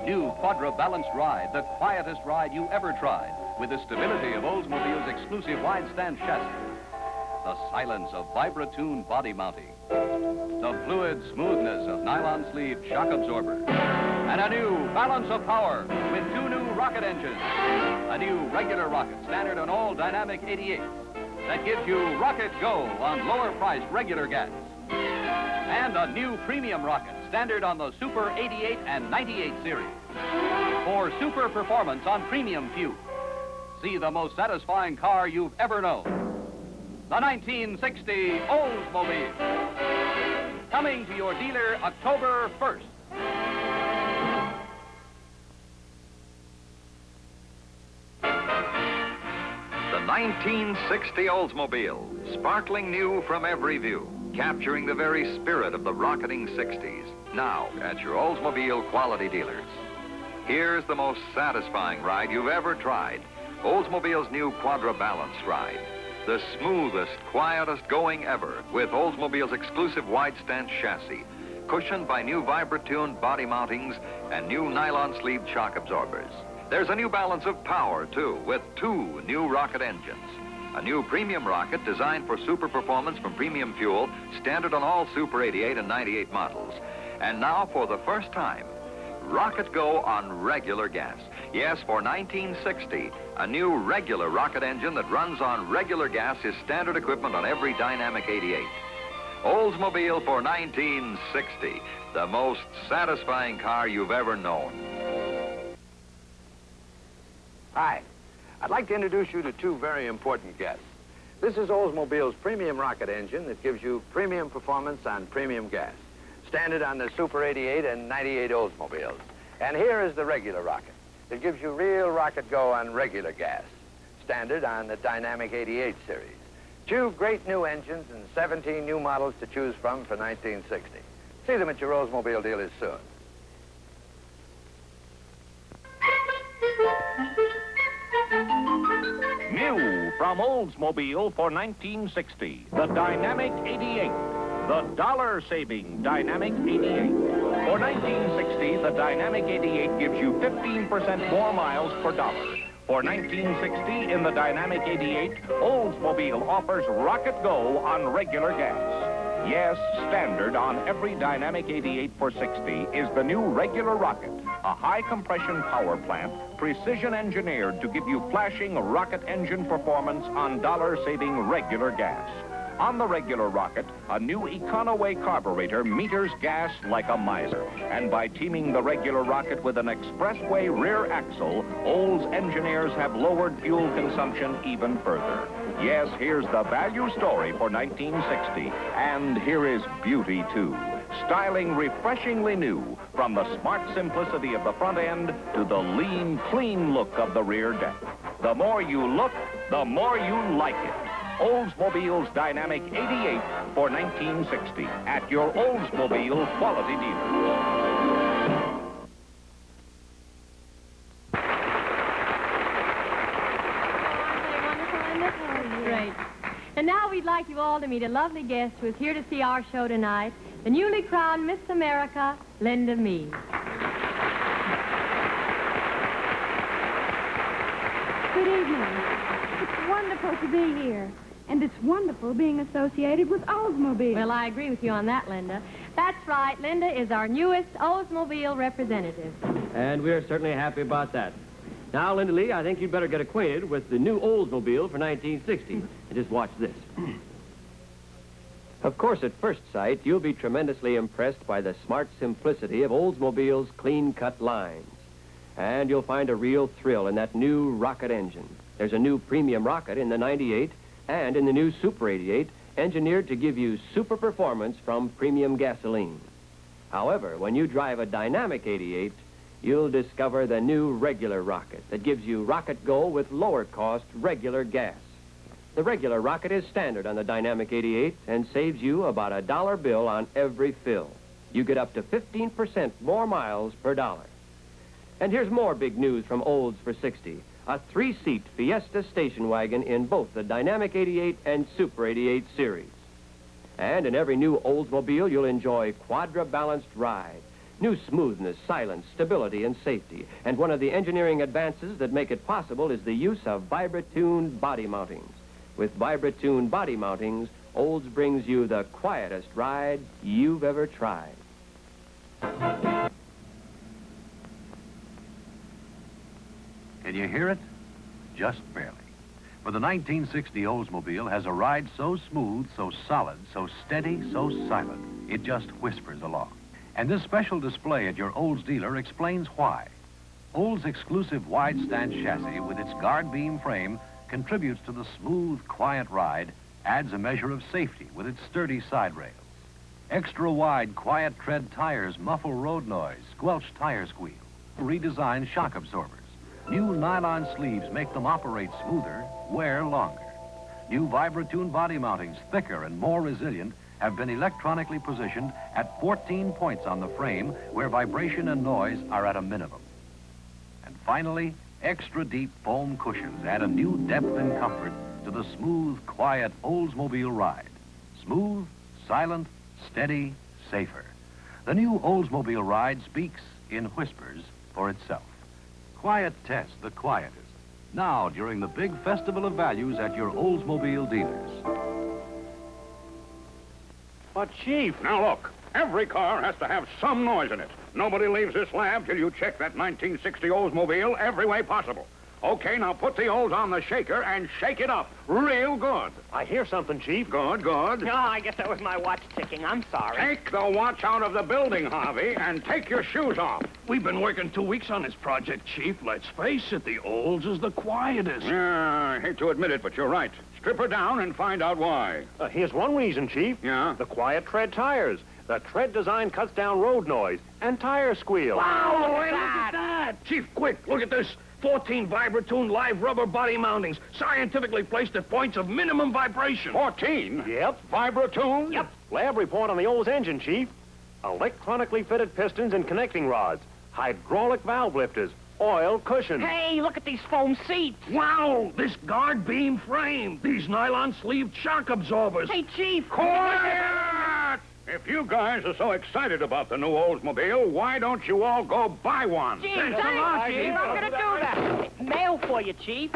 New quadra-balanced ride, the quietest ride you ever tried, with the stability of Oldsmobile's exclusive wide-stand chassis. The silence of Vibratune body mounting. The fluid smoothness of nylon sleeve shock absorber. And a new balance of power with two new rocket engines. A new regular rocket standard on all dynamic 88s that gives you rocket go on lower-priced regular gas. And a new premium rocket standard on the Super 88 and 98 series. For super performance on premium fuel. See the most satisfying car you've ever known. The 1960 Oldsmobile. Coming to your dealer October 1st. The 1960 Oldsmobile, sparkling new from every view, capturing the very spirit of the rocketing 60s. Now at your Oldsmobile quality dealers. Here's the most satisfying ride you've ever tried. Oldsmobile's new Quadra Balance ride. The smoothest, quietest going ever with Oldsmobile's exclusive wide-stand chassis, cushioned by new Vibratune body mountings and new nylon sleeve shock absorbers. There's a new balance of power, too, with two new rocket engines. A new premium rocket designed for super performance from premium fuel, standard on all Super 88 and 98 models. And now, for the first time, rocket go on regular gas. Yes, for 1960, a new regular rocket engine that runs on regular gas is standard equipment on every dynamic 88. Oldsmobile for 1960, the most satisfying car you've ever known. Hi, I'd like to introduce you to two very important guests. This is Oldsmobile's premium rocket engine that gives you premium performance on premium gas, standard on the Super 88 and 98 Oldsmobiles. And here is the regular rocket. It gives you real rocket go on regular gas, standard on the Dynamic 88 series. Two great new engines and 17 new models to choose from for 1960. See them at your Oldsmobile dealers soon. New from Oldsmobile for 1960, the Dynamic 88. The dollar-saving Dynamic 88. For 1960, the Dynamic 88 gives you 15% more miles per dollar. For 1960, in the Dynamic 88, Oldsmobile offers Rocket Go on regular gas. Yes, standard on every Dynamic 88 for 60 is the new regular rocket, a high-compression power plant, precision-engineered to give you flashing rocket engine performance on dollar-saving regular gas. On the regular rocket, a new Econoway carburetor meters gas like a miser. And by teaming the regular rocket with an expressway rear axle, Olds engineers have lowered fuel consumption even further. Yes, here's the value story for 1960. And here is beauty, too. Styling refreshingly new, from the smart simplicity of the front end to the lean, clean look of the rear deck. The more you look, the more you like it. Oldsmobile's Dynamic 88 for 1960 at your Oldsmobile quality dealer. Great. And now we'd like you all to meet a lovely guest who is here to see our show tonight, the newly crowned Miss America, Linda Meade. Good evening. It's wonderful to be here. And it's wonderful being associated with Oldsmobile. Well, I agree with you on that, Linda. That's right. Linda is our newest Oldsmobile representative. And we're certainly happy about that. Now, Linda Lee, I think you'd better get acquainted with the new Oldsmobile for 1960. And just watch this. Of course, at first sight, you'll be tremendously impressed by the smart simplicity of Oldsmobile's clean-cut lines. And you'll find a real thrill in that new rocket engine. There's a new premium rocket in the 98 and in the new Super 88, engineered to give you super performance from premium gasoline. However, when you drive a dynamic 88, you'll discover the new regular rocket that gives you rocket go with lower-cost regular gas. The regular rocket is standard on the dynamic 88 and saves you about a $1 bill on every fill. You get up to 15% more miles per dollar. And here's more big news from Olds for 60. A 3-seat Fiesta station wagon in both the dynamic 88 and Super 88 series. And in every new Oldsmobile, you'll enjoy quadra-balanced ride. New smoothness, silence, stability, and safety. And one of the engineering advances that make it possible is the use of Vibratune body mountings. With Vibratune body mountings, Olds brings you the quietest ride you've ever tried. Can you hear it? Just barely. For the 1960 Oldsmobile has a ride so smooth, so solid, so steady, so silent, it just whispers along. And this special display at your Olds dealer explains why. Olds' exclusive wide-stand chassis with its guard beam frame contributes to the smooth, quiet ride, adds a measure of safety with its sturdy side rails. Extra-wide, quiet tread tires muffle road noise, squelch tire squeal. Redesigned shock absorbers. New nylon sleeves make them operate smoother, wear longer. New Vibratune body mountings, thicker and more resilient, have been electronically positioned at 14 points on the frame where vibration and noise are at a minimum. And finally, extra deep foam cushions add a new depth and comfort to the smooth, quiet Oldsmobile ride. Smooth, silent, steady, safer. The new Oldsmobile ride speaks in whispers for itself. Quiet test the quietest. Now, during the big festival of values at your Oldsmobile dealers. But, Chief, now look. Every car has to have some noise in it. Nobody leaves this lab till you check that 1960 Oldsmobile every way possible. Okay, now put the Olds on the shaker and shake it up real good. I hear something, Chief. Good, good. No, I guess that was my watch ticking. I'm sorry. Take the watch out of the building, Harvey, and take your shoes off. We've been working 2 weeks on this project, Chief. Let's face it, the Olds is the quietest. Yeah, I hate to admit it, but you're right. Strip her down and find out why. Here's one reason, Chief. Yeah? The quiet tread tires. The tread design cuts down road noise and tire squeal. Wow, look at that! Chief, quick, look at this. 14 Vibratune live rubber body mountings, scientifically placed at points of minimum vibration. 14? Yep. Vibratune? Yep. Lab report on the Olds engine, Chief. Electronically fitted pistons and connecting rods, hydraulic valve lifters, oil cushions. Hey, look at these foam seats. Wow, this guard beam frame, these nylon sleeved shock absorbers. Hey, Chief. Quiet! If you guys are so excited about the new Oldsmobile, why don't you all go buy one? Gee, thanks, Chief. I'm not going to do that. Mail for you, Chief.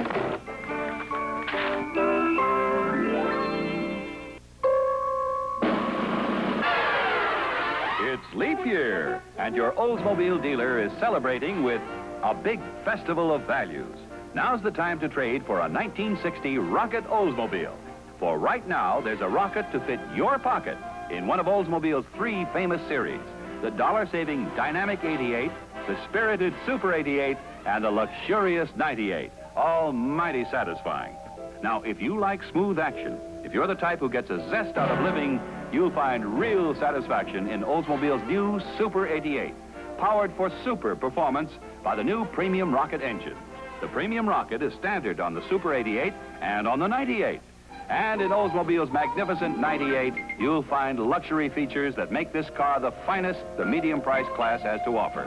It's leap year, and your Oldsmobile dealer is celebrating with a big festival of values. Now's the time to trade for a 1960 Rocket Oldsmobile. For right now, there's a rocket to fit your pocket in one of Oldsmobile's 3 famous series: the dollar-saving Dynamic 88, the spirited Super 88, and the luxurious 98. All mighty satisfying. Now, if you like smooth action, if you're the type who gets a zest out of living, you'll find real satisfaction in Oldsmobile's new Super 88, powered for super performance by the new premium rocket engine. The premium rocket is standard on the Super 88 and on the 98. And in Oldsmobile's magnificent 98, you'll find luxury features that make this car the finest the medium price class has to offer.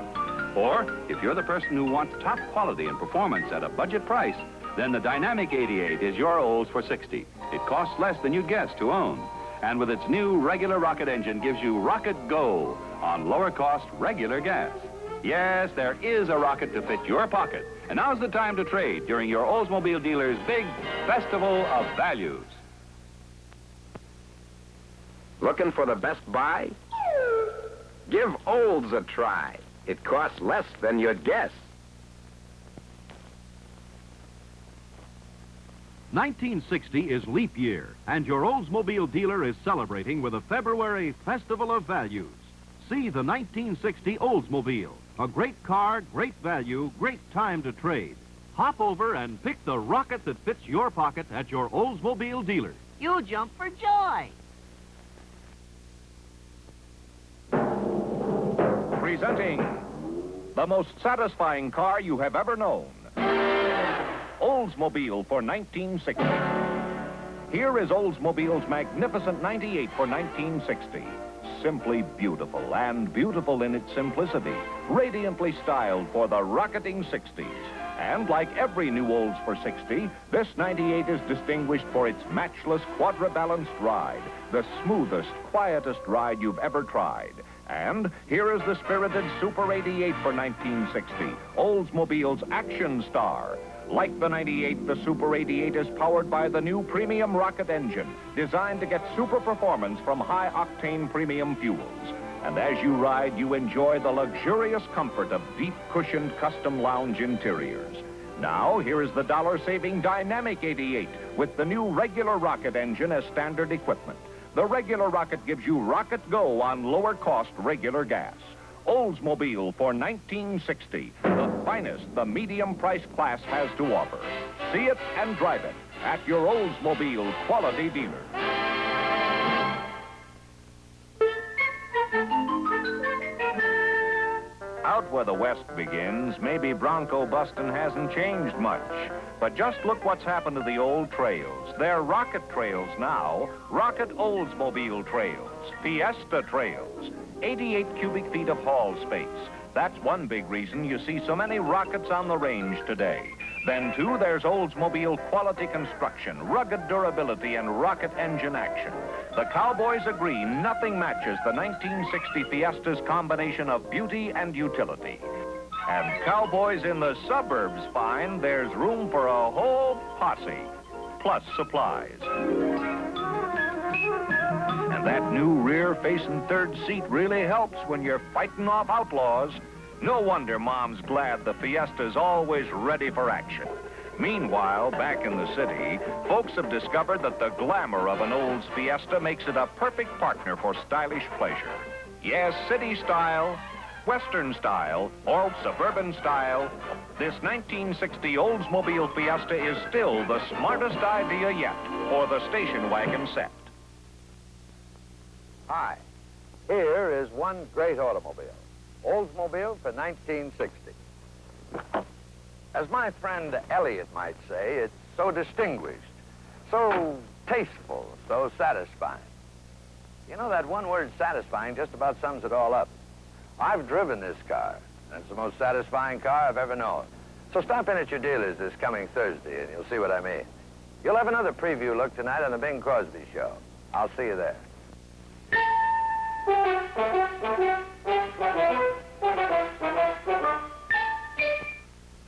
Or, if you're the person who wants top quality and performance at a budget price, then the Dynamic 88 is your Olds for 60. It costs less than you guessed to own. And with its new regular rocket engine gives you rocket go on lower cost regular gas. Yes, there is a rocket to fit your pocket. And now's the time to trade during your Oldsmobile dealer's big festival of values. Looking for the best buy? Give Olds a try. It costs less than you'd guess. 1960 is leap year, and your Oldsmobile dealer is celebrating with a February Festival of Values. See the 1960 Oldsmobile. A great car, great value, great time to trade. Hop over and pick the rocket that fits your pocket at your Oldsmobile dealer. You'll jump for joy. Presenting the most satisfying car you have ever known. Oldsmobile for 1960. Here is Oldsmobile's magnificent 98 for 1960. Simply beautiful, and beautiful in its simplicity. Radiantly styled for the rocketing 60s. And like every new Olds for 60, this 98 is distinguished for its matchless quadra-balanced ride. The smoothest, quietest ride you've ever tried. And here is the spirited Super 88 for 1960, Oldsmobile's action star. Like the 98, the Super 88 is powered by the new premium rocket engine, designed to get super performance from high-octane premium fuels. And as you ride, you enjoy the luxurious comfort of deep-cushioned custom lounge interiors. Now, here is the dollar-saving Dynamic 88 with the new regular rocket engine as standard equipment. The regular rocket gives you rocket go on lower-cost regular gas. Oldsmobile for 1960, the finest the medium price class has to offer. See it and drive it at your Oldsmobile quality dealer. Out where the West begins, maybe bronco bustin' hasn't changed much. But just look what's happened to the old trails. They're rocket trails now, rocket Oldsmobile trails, Fiesta trails, 88 cubic feet of haul space. That's one big reason you see so many rockets on the range today. Then, too, there's Oldsmobile quality construction, rugged durability, and rocket engine action. The cowboys agree nothing matches the 1960 Fiesta's combination of beauty and utility. And cowboys in the suburbs find there's room for a whole posse, plus supplies. And that new rear-facing third seat really helps when you're fighting off outlaws. No wonder Mom's glad the Fiesta's always ready for action. Meanwhile, back in the city, folks have discovered that the glamour of an Olds Fiesta makes it a perfect partner for stylish pleasure. Yes, city style, Western style, or suburban style, this 1960 Oldsmobile Fiesta is still the smartest idea yet for the station wagon set. Hi, here is one great automobile. Oldsmobile for 1960. As my friend Elliot might say, it's so distinguished, so tasteful, so satisfying. You know, that one word satisfying just about sums it all up. I've driven this car, and it's the most satisfying car I've ever known. So stop in at your dealers this coming Thursday, and you'll see what I mean. You'll have another preview look tonight on the Bing Crosby Show. I'll see you there.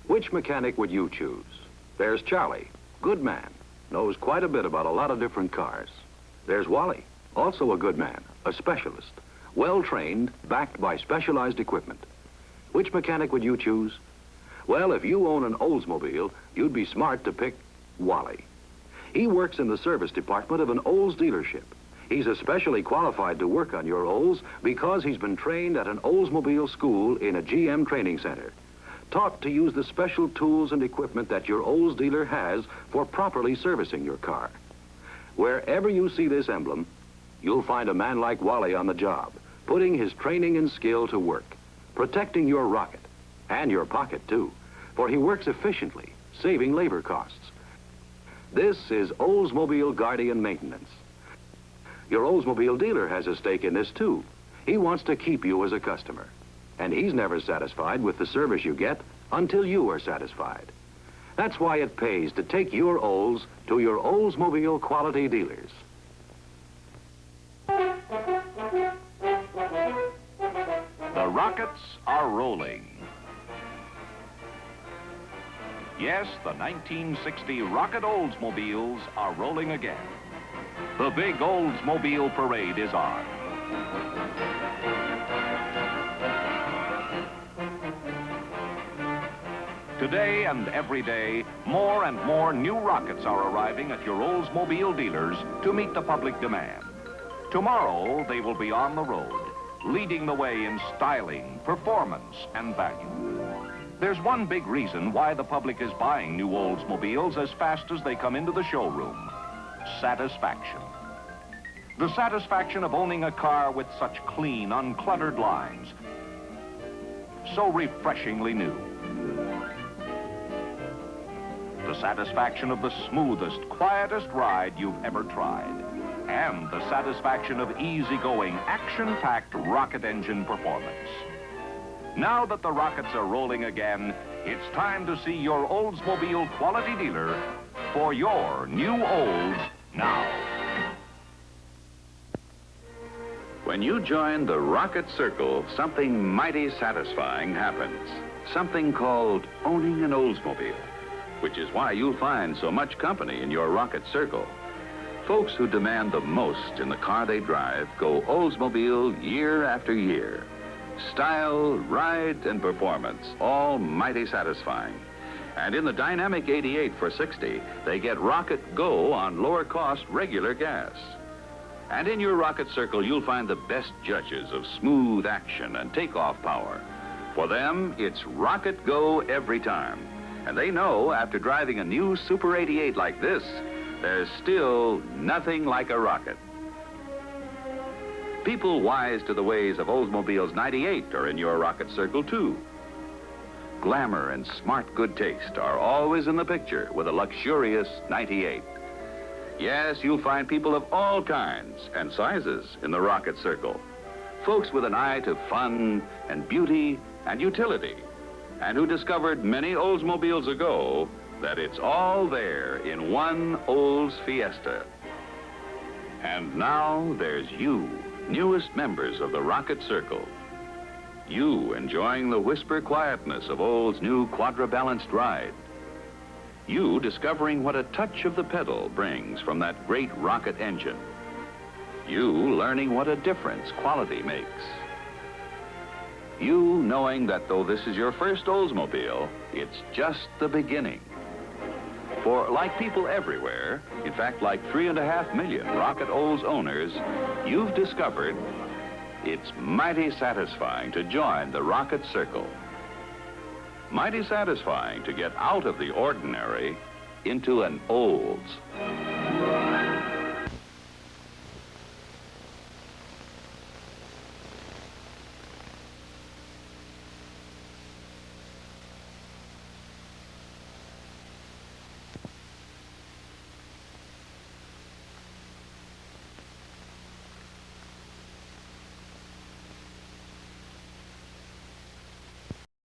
Which mechanic would you choose? There's Charlie, good man, knows quite a bit about a lot of different cars. There's Wally, also a good man, a specialist, well-trained, backed by specialized equipment. Which mechanic would you choose? Well, if you own an Oldsmobile, you'd be smart to pick Wally. He works in the service department of an Olds dealership. He's especially qualified to work on your Olds because he's been trained at an Oldsmobile school in a GM training center. Taught to use the special tools and equipment that your Olds dealer has for properly servicing your car. Wherever you see this emblem, you'll find a man like Wally on the job, putting his training and skill to work, protecting your rocket, and your pocket too, for he works efficiently, saving labor costs. This is Oldsmobile Guardian Maintenance. Your Oldsmobile dealer has a stake in this too. He wants to keep you as a customer. And he's never satisfied with the service you get until you are satisfied. That's why it pays to take your Olds to your Oldsmobile quality dealers. The rockets are rolling. Yes, the 1960 Rocket Oldsmobiles are rolling again. The big Oldsmobile Parade is on. Today and every day, more and more new rockets are arriving at your Oldsmobile dealers to meet the public demand. Tomorrow, they will be on the road, leading the way in styling, performance, and value. There's one big reason why the public is buying new Oldsmobiles as fast as they come into the showroom: satisfaction. The satisfaction of owning a car with such clean, uncluttered lines, so refreshingly new. The satisfaction of the smoothest, quietest ride you've ever tried. And the satisfaction of easygoing, action-packed rocket engine performance. Now that the rockets are rolling again, it's time to see your Oldsmobile quality dealer for your new Olds now. When you join the Rocket Circle, something mighty satisfying happens. Something called owning an Oldsmobile, which is why you'll find so much company in your Rocket Circle. Folks who demand the most in the car they drive go Oldsmobile year after year. Style, ride, and performance, all mighty satisfying. And in the dynamic 88 for 60, they get Rocket Go on lower cost regular gas. And in your Rocket Circle, you'll find the best judges of smooth action and takeoff power. For them, it's Rocket Go every time. And they know after driving a new Super 88 like this, there's still nothing like a rocket. People wise to the ways of Oldsmobile's 98 are in your Rocket Circle, too. Glamour and smart good taste are always in the picture with a luxurious 98. Yes, you'll find people of all kinds and sizes in the Rocket Circle. Folks with an eye to fun and beauty and utility, and who discovered many Oldsmobiles ago that it's all there in one Olds Fiesta. And now there's you, newest members of the Rocket Circle. You enjoying the whisper quietness of Olds' new quadra-balanced ride. You discovering what a touch of the pedal brings from that great rocket engine. You learning what a difference quality makes. You knowing that though this is your first Oldsmobile, it's just the beginning. For like people everywhere, in fact like 3.5 million Rocket Olds owners, you've discovered it's mighty satisfying to join the Rocket Circle. Mighty satisfying to get out of the ordinary into an Olds.